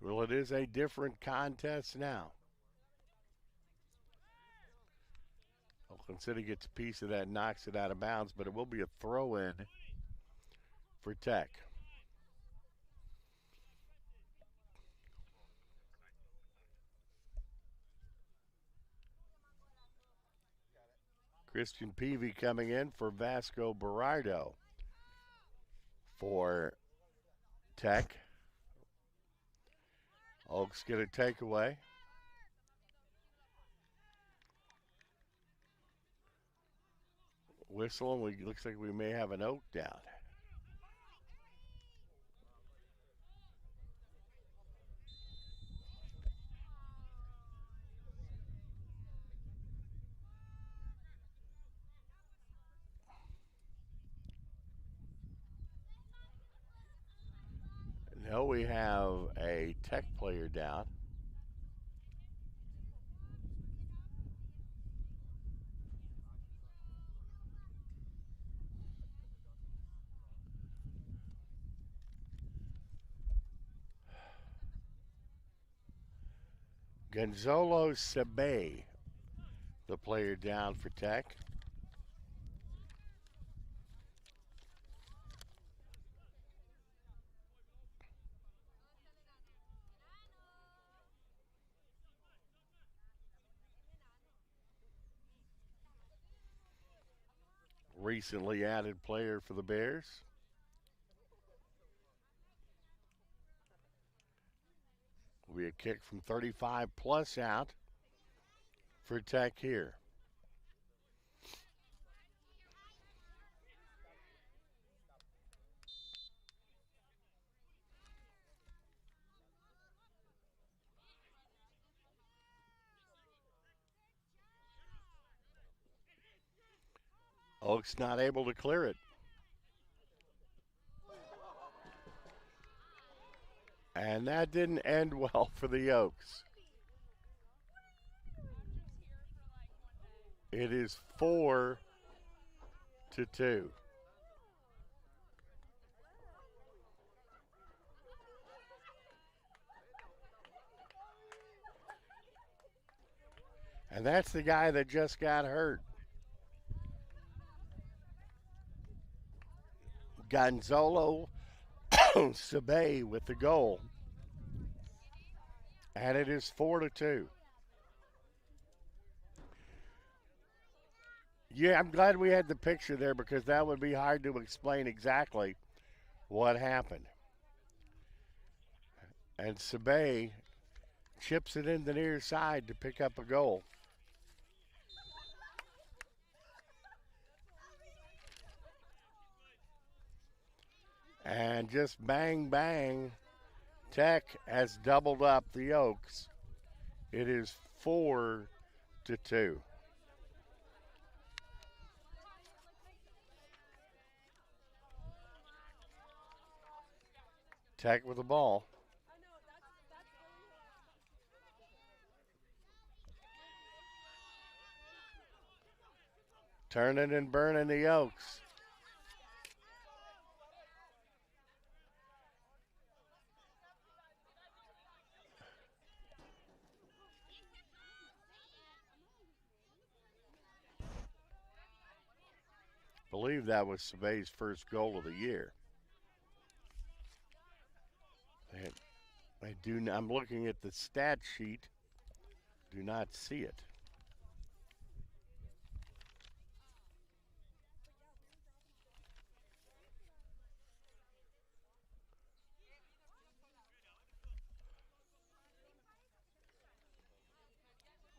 Well, it is a different contest now. Oakland City gets a piece of that, knocks it out of bounds, but it will be a throw-in for Tech. Christian Peavy coming in for Vasco Berardo for Tech. Oaks get a takeaway. Whistle, and looks like we may have an Oak down. Now we have a Tech player down. Gonzalo Sabe, the player down for Tech. Recently added player for the Bears. Will be a kick from 35 plus out for Tech here. Oaks not able to clear it. And that didn't end well for the Oaks. It is 4-2. And that's the guy that just got hurt. Gonzalo Sabe with the goal. And it is 4-2. Yeah, I'm glad we had the picture there because that would be hard to explain exactly what happened. And Sabe chips it in the near side to pick up a goal. And just bang, bang, Tech has doubled up the Oaks. It is 4-2. Tech with the ball. Turning and burning the Oaks. I believe that was Sabe's first goal of the year. I'm looking at the stat sheet. Do not see it.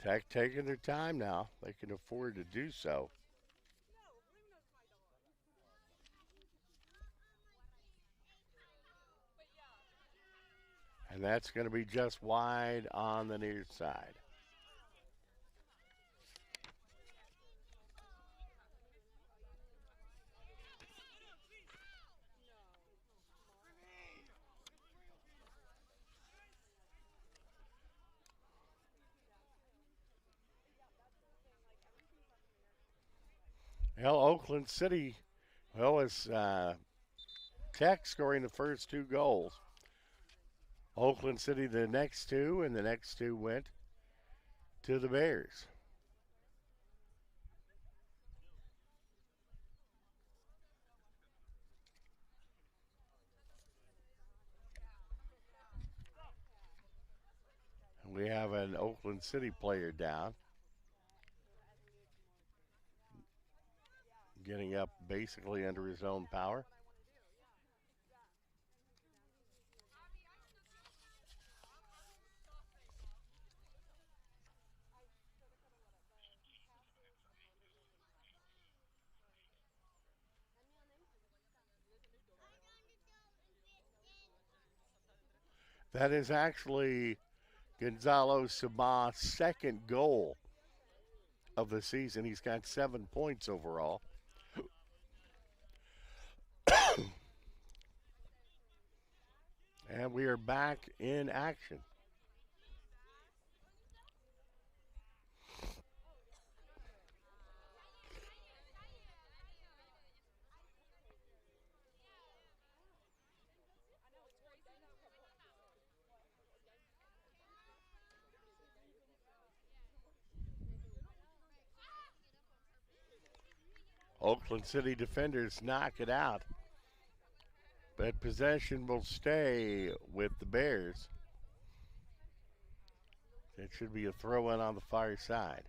Tech taking their time now. They can afford to do so. And that's going to be just wide on the near side. Well, Oakland City, well, is Tech scoring the first 2 goals. Oakland City the next 2, and the next 2 went to the Bears. We have an Oakland City player down, getting up basically under his own power. That is actually Gonzalo Saba's second goal of the season. He's got 7 points overall. And we are back in action. Oakland City defenders knock it out, but possession will stay with the Bears. It should be a throw in on the far side.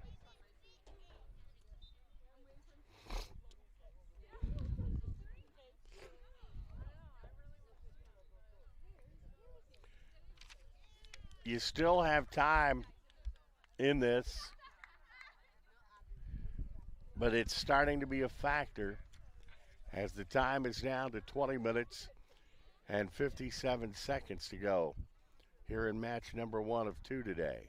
You still have time in this, but it's starting to be a factor as the time is down to 20 minutes and 57 seconds to go here in match number 1 of 2 today.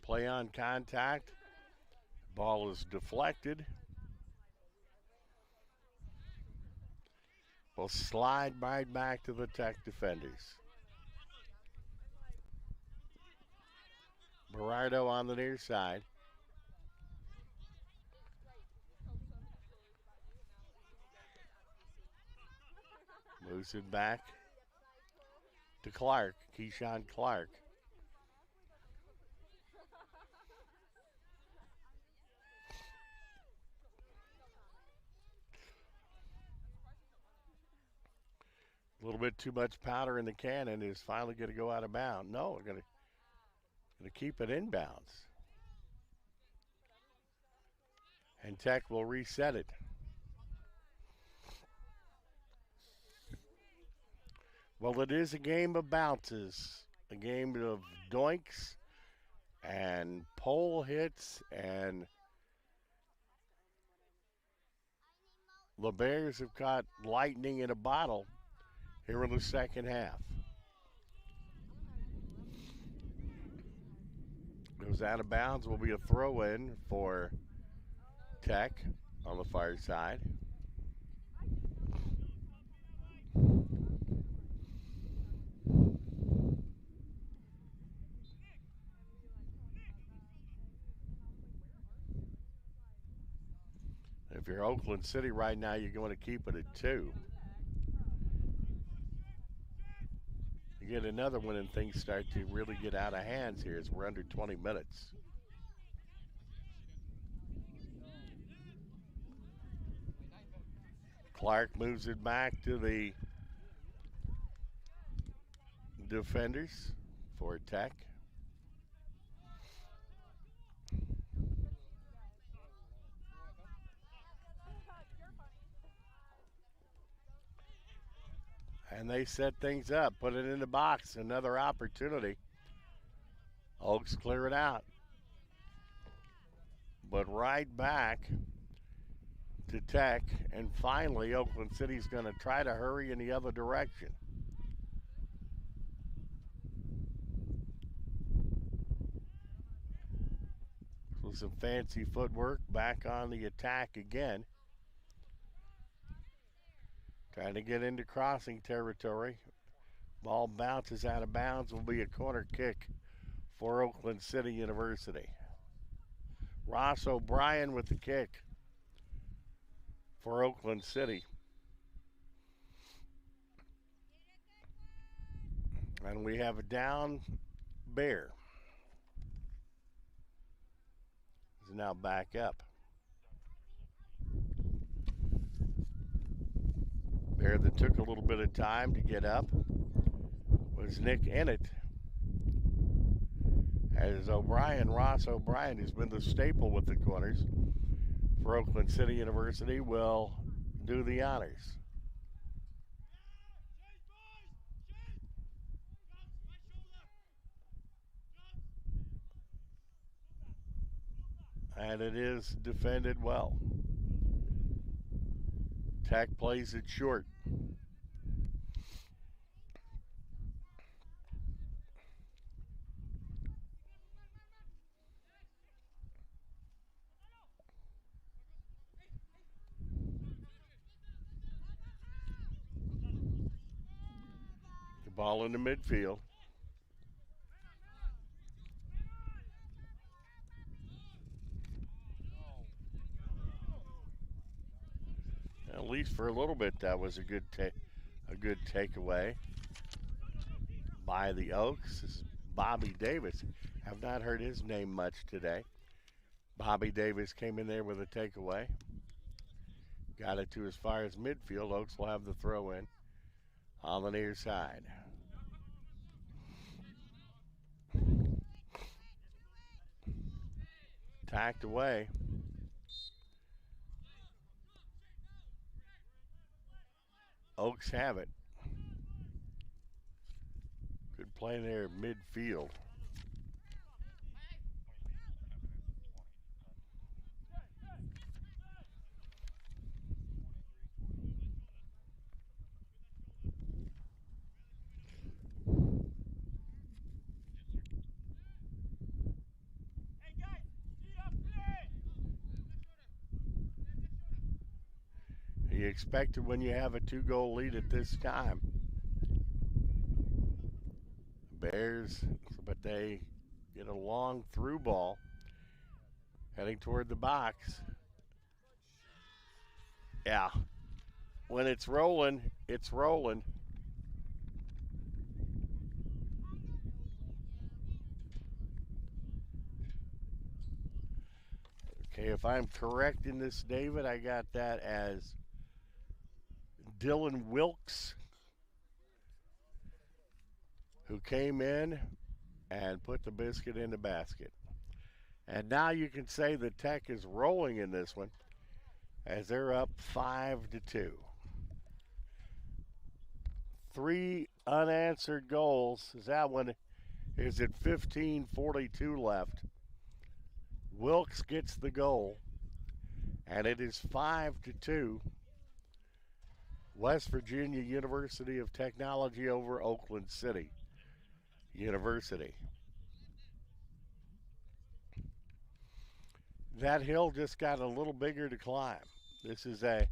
Play on contact. Ball is deflected. Will slide right back to the Tech defenders. Berardo on the near side. Moves it back to Clark, Keyshawn Clark. A little bit too much powder in the cannon is finally going to go out of bounds. No, we're going to keep it inbounds. And Tech will reset it. Well, it is a game of bounces, a game of doinks and pole hits, and the Bears have caught lightning in a bottle here in the second half. Goes out of bounds, will be a throw in for Tech on the far side. If you're Oakland City right now, you're going to keep it at 2. You get another one and things start to really get out of hands here as we're under 20 minutes. Clark moves it back to the defenders for Tech. And they set things up, put it in the box, another opportunity. Oaks clear it out. but right back to Tech. And finally, Oakland City's going to try to hurry in the other direction. So some fancy footwork, back on the attack again. Trying to get into crossing territory. Ball bounces out of bounds, will be a corner kick for Oakland City University. Ross O'Brien with the kick for Oakland City. And we have a down Bear. Is now back up. Bear that took a little bit of time to get up was Nick Ennett. As Ross O'Brien, who's been the staple with the corners for Oakland City University, will do the honors. And it is defended well. Tech plays it short. The ball in the midfield. At least for a little bit, that was a good takeaway by the Oaks. This is Bobby Davis. Have not heard his name much today. Bobby Davis came in there with a takeaway. Got it to as far as midfield. Oaks will have the throw in on the near side. Tacked away. Oaks have it. Good play there midfield. You expected when you have a 2-goal lead at this time. Bears, but they get a long through ball heading toward the box. Yeah. When it's rolling, it's rolling. Okay, if I'm correct in this, David, I got that as Dylan Wilkes, who came in and put the biscuit in the basket. And now you can say the Tech is rolling in this one as they're up 5-2. 3 unanswered goals. That one is at 15:42 left. Wilkes gets the goal, and it is 5-2. West Virginia University of Technology over Oakland City University. That hill just got a little bigger to climb. This is a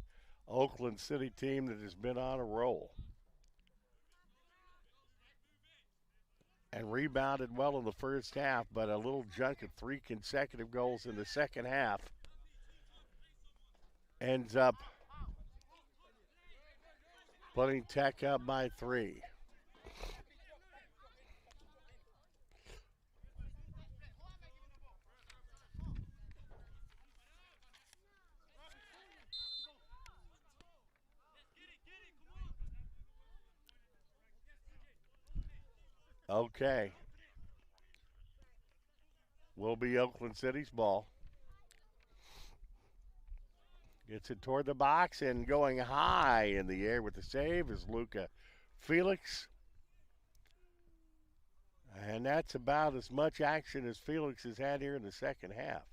Oakland City team that has been on a roll and rebounded well in the first half, but a little junk of 3 consecutive goals in the second half ends up putting Tech up by 3. Okay. Will be Oakland City's ball. Gets it toward the box and going high in the air with the save is Luca Felix. And that's about as much action as Felix has had here in the second half.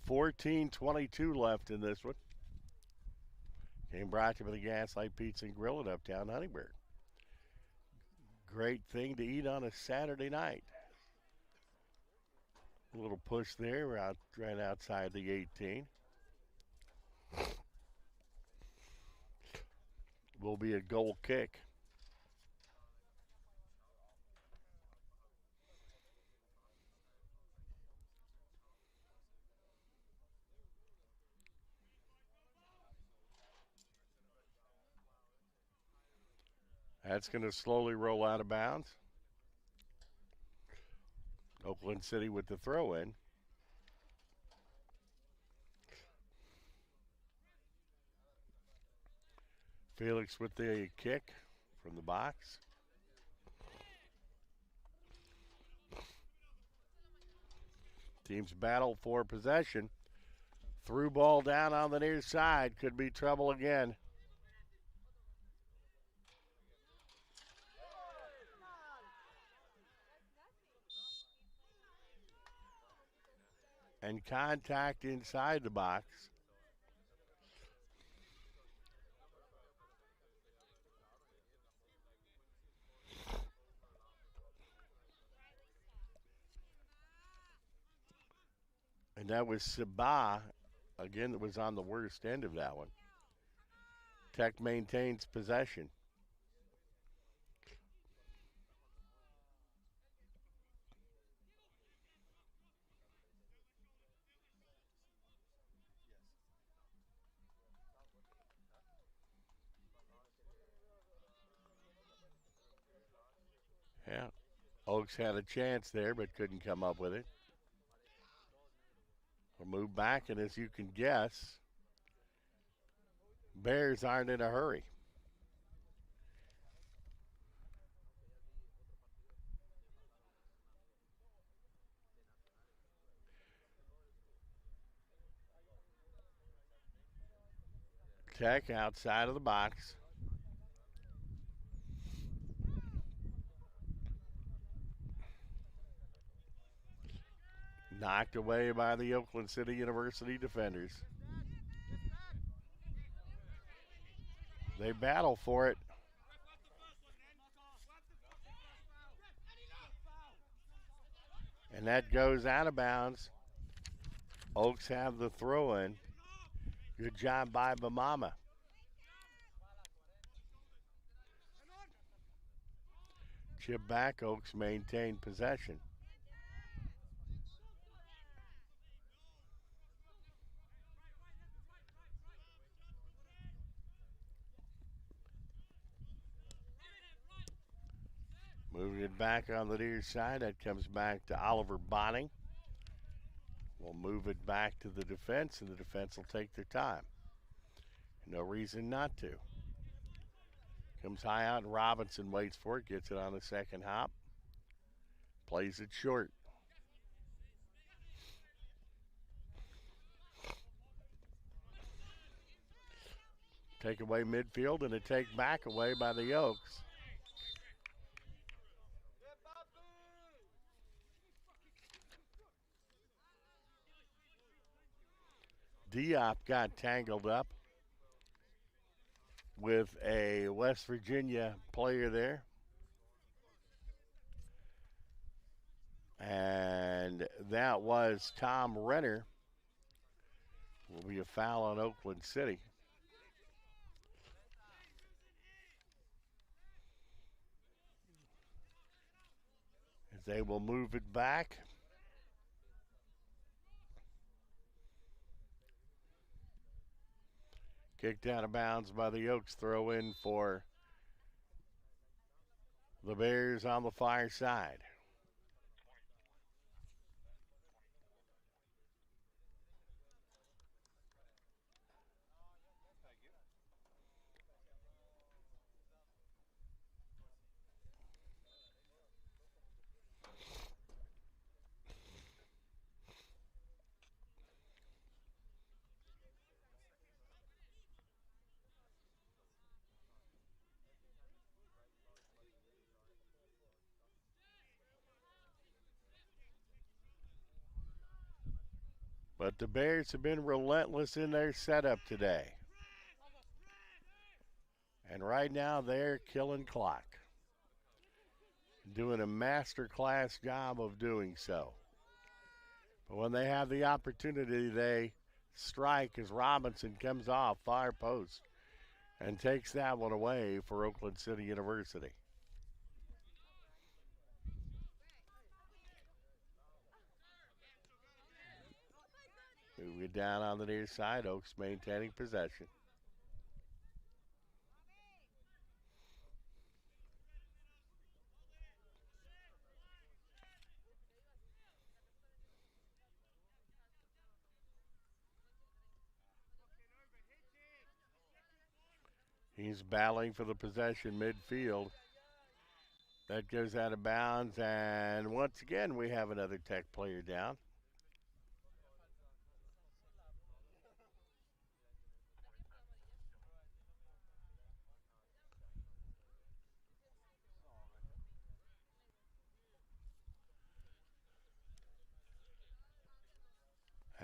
14:22 left in this one. Game brought to you by the Gaslight Pizza and Grill at Uptown Huntingburg. Great thing to eat on a Saturday night. A little push there, right outside the 18. Will be a goal kick. That's going to slowly roll out of bounds. Oakland City with the throw in. Felix with the kick from the box. Teams battle for possession. Through ball down on the near side. Could be trouble again. And contact inside the box. And that was Sabah, again, that was on the worst end of that one. Tech maintains possession. Yeah. Oaks had a chance there, but couldn't come up with it. We'll move back, and as you can guess, Bears aren't in a hurry. Tech outside of the box. Knocked away by the Oakland City University defenders. They battle for it. And that goes out of bounds. Oaks have the throw in. Good job by Bamama. Chip back, Oaks maintain possession. Moving it back on the near side, that comes back to Oliver Bonning. We'll move it back to the defense, and the defense will take their time. No reason not to. Comes high out, and Robinson waits for it, gets it on the second hop. Plays it short. Take away midfield, and a take back away by the Oaks. Diop got tangled up with a West Virginia player there. And that was Tom Renner. Will be a foul on Oakland City. As they will move it back. Kicked out of bounds by the Oaks. Throw in for the Bears on the far side. But the Bears have been relentless in their setup today. And right now they're killing clock. Doing a master class job of doing so. But when they have the opportunity, they strike as Robinson comes off far post and takes that one away for Oakland City University. Moving it down on the near side, Oaks maintaining possession. He's battling for the possession midfield. That goes out of bounds, and once again we have another Tech player down.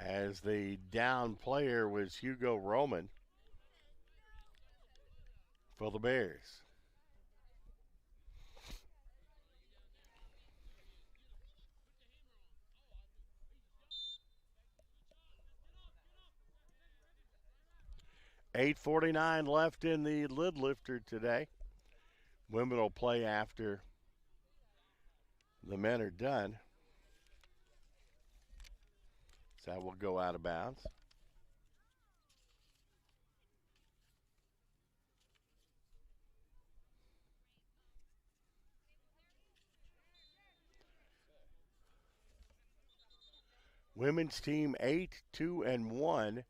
As the down player was Hugo Roman for the Bears. $8:49 left in the lid lifter today. Women will play after the men are done. So that will go out of bounds. Women's team 8-2-1,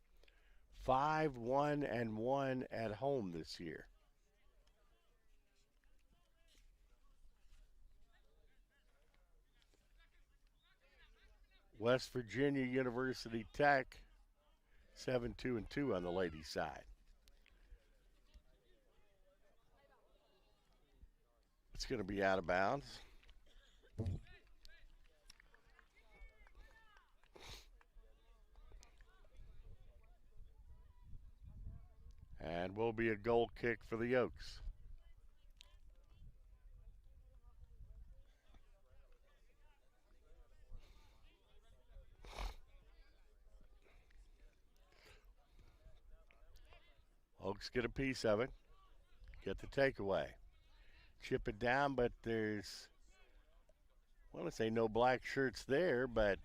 5-1-1 at home this year. West Virginia University Tech 7-2-2 on the ladies' side. It's going to be out of bounds. And will be a goal kick for the Oaks. Oaks get a piece of it. Get the takeaway. Chip it down, but there's, I want to say no black shirts there, but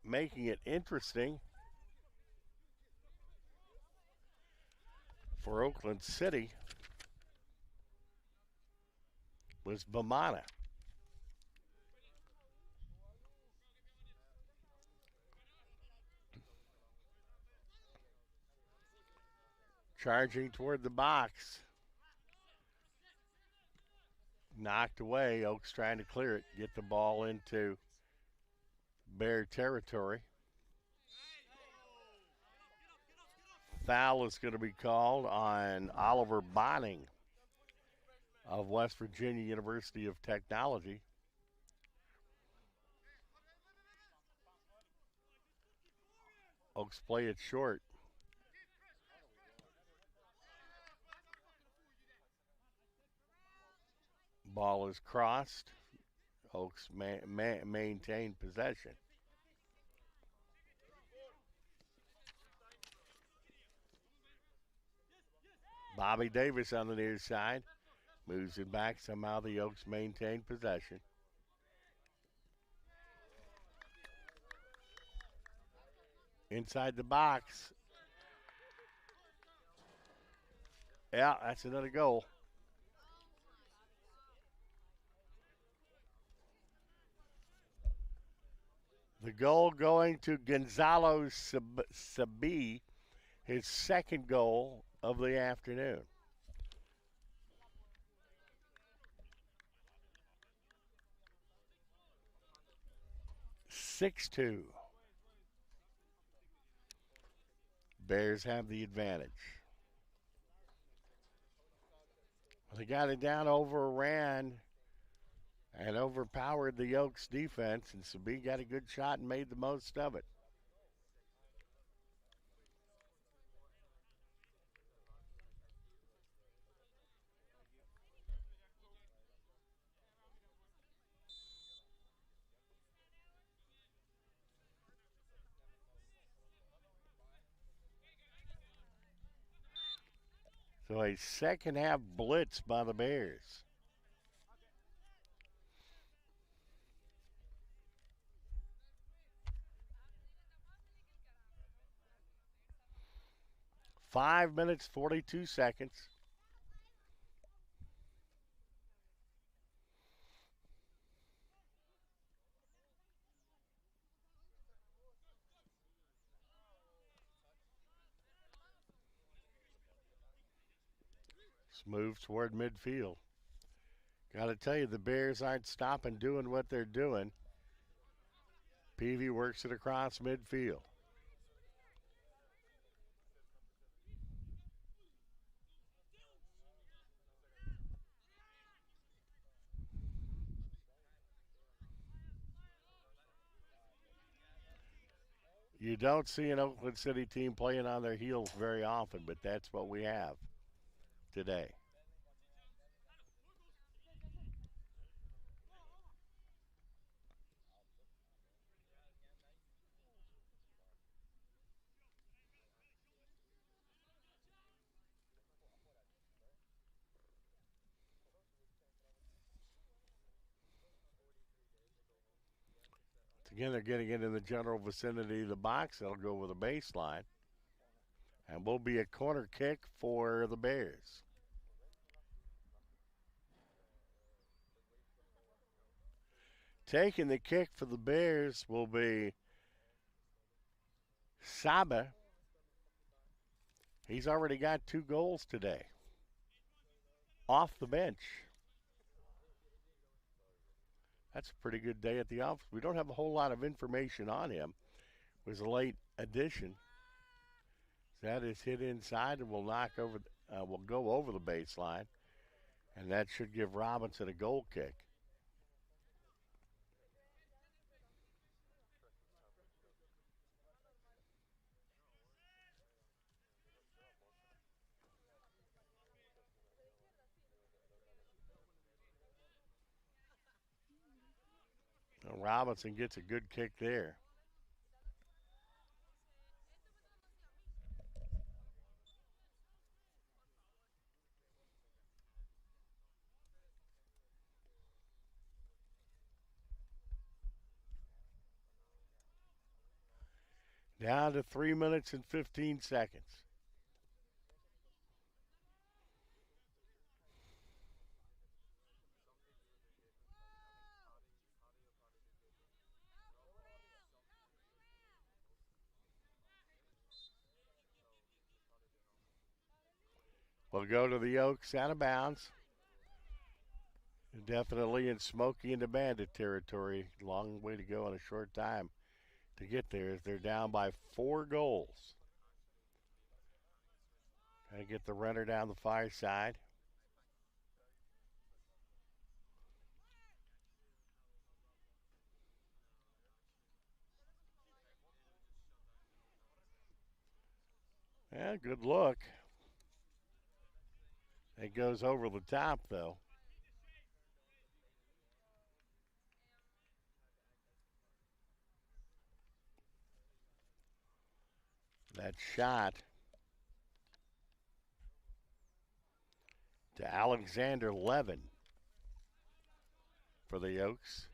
making it interesting for Oakland City was Bamana. Charging toward the box. Knocked away. Oaks trying to clear it, get the ball into Bear territory. Foul is going to be called on Oliver Bonning of West Virginia University of Technology. Oaks play it short. Ball is crossed. Oaks maintain possession. Bobby Davis on the near side. Moves it back. Somehow the Oaks maintain possession. Inside the box. Yeah, that's another goal. The goal going to Gonzalo Sabi, his second goal of the afternoon. (6-2). Bears have the advantage. They got it down, overran and overpowered the Oaks defense, and Sabine got a good shot and made the most of it. So a second half blitz by the Bears. Five minutes, 42 seconds. Move toward midfield. Got to tell you, the Bears aren't stopping doing what they're doing. Peavy works it across midfield. You don't see an Oakland City team playing on their heels very often, but that's what we have today. Again, they're getting into the general vicinity of the box. They'll go with a baseline. And will be a corner kick for the Bears. Taking the kick for the Bears will be Saba. He's already got 2 goals today. Off the bench. That's a pretty good day at the office. We don't have a whole lot of information on him. It was a late addition. That is hit inside and will will go over the baseline, and that should give Robinson a goal kick. And Robinson gets a good kick there. Down to 3 minutes and 15 seconds. We'll go to the Oaks out of bounds. Definitely in Smoky and the Bandit territory. Long way to go in a short time to get there. They're down by 4 goals. Trying to get the runner down the far side. Yeah, good look. It goes over the top, though. That shot to Alexander Levin for the Oaks.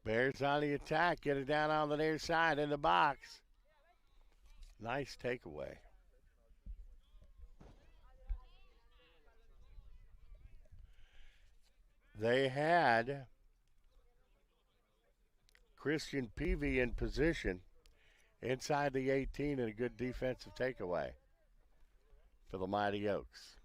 Bears on the attack. Get it down on the near side in the box. Nice takeaway. They had Christian Peavy in position inside the 18 and a good defensive takeaway for the Mighty Oaks.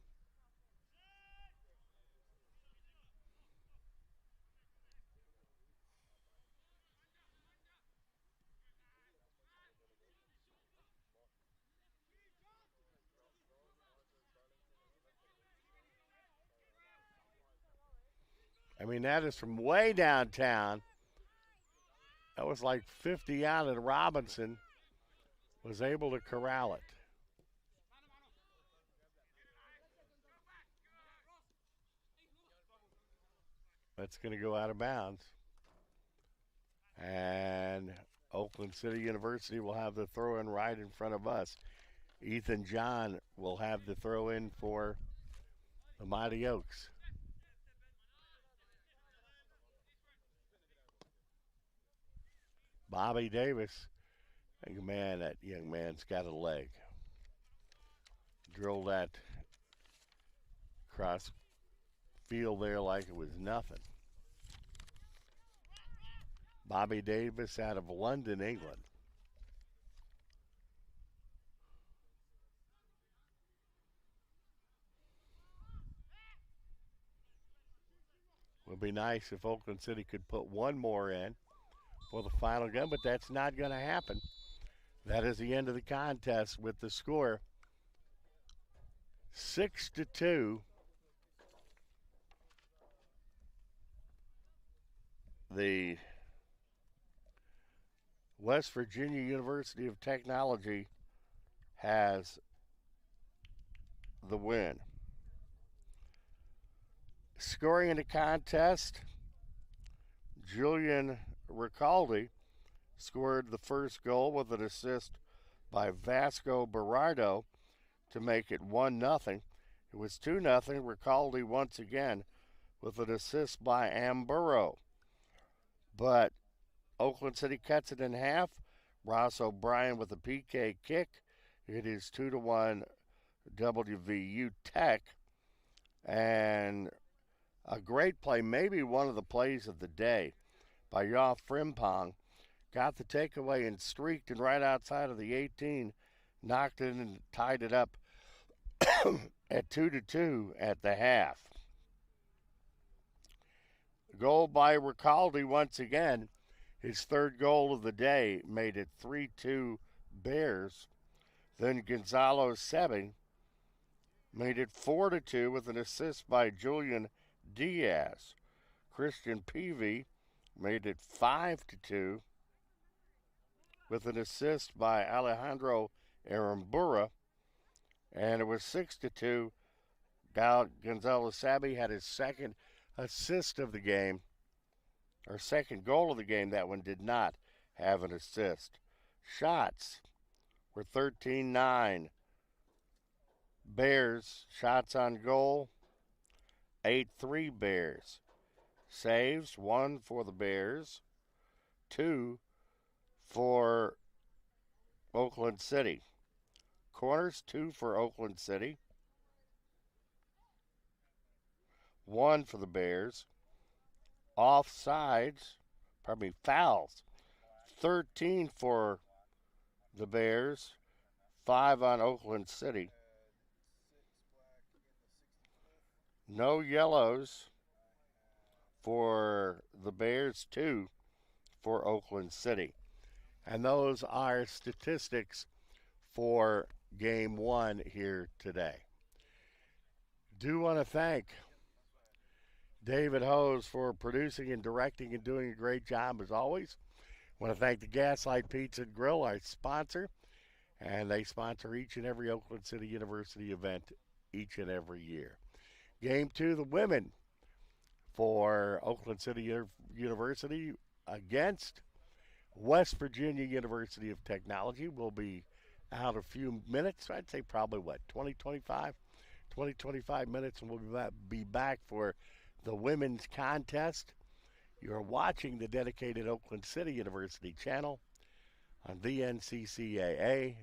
I mean, that is from way downtown. That was like 50 out, and Robinson was able to corral it. That's going to go out of bounds. And Oakland City University will have the throw in right in front of us. Ethan John will have the throw in for the Mighty Oaks. Bobby Davis, man, that young man's got a leg. Drilled that cross field there like it was nothing. Bobby Davis out of London, England. Would be nice if Oakland City could put one more in for the final gun, but that's not going to happen. That is the end of the contest with the score 6-2. The West Virginia University of Technology has the win. Scoring in the contest, Julian Ricaldi scored the first goal with an assist by Vasco Berardo to make it 1-0. It was 2-0. Ricaldi once again with an assist by Amburo. But Oakland City cuts it in half. Ross O'Brien with a PK kick. It is 2-1 WVU Tech. And a great play, maybe one of the plays of the day by Yoff Frimpong. Got the takeaway and streaked, and right outside of the 18, knocked it and tied it up at 2-2 at the half. Goal by Ricaldi once again. His third goal of the day made it 3-2 Bears. Then Gonzalo Sebi made it 4-2 with an assist by Julian Diaz. Christian Peavy made it 5-2 with an assist by Alejandro Arambura. And it was 6-2. Gonzalo Sebi had his second assist of the game, or second goal of the game. That one did not have an assist. Shots were 13-9. Bears, shots on goal, 8-3 Bears. Saves, 1 for the Bears, 2 for Oakland City. Corners, 2 for Oakland City, 1 for the Bears. Offsides, fouls, 13 for the Bears, 5 on Oakland City. No yellows for the Bears, 2 for Oakland City. And those are statistics for Game 1 here today. Do want to thank David Hose for producing and directing and doing a great job as always. Want to thank the Gaslight Pizza and Grill, our sponsor, and they sponsor each and every Oakland City University event each and every year. Game 2, the women for Oakland City University against West Virginia University of Technology will be out a few minutes. I'd say probably, 25 minutes, and we'll be back for the women's contest. You're watching the dedicated Oakland City University channel on vnccaa.org.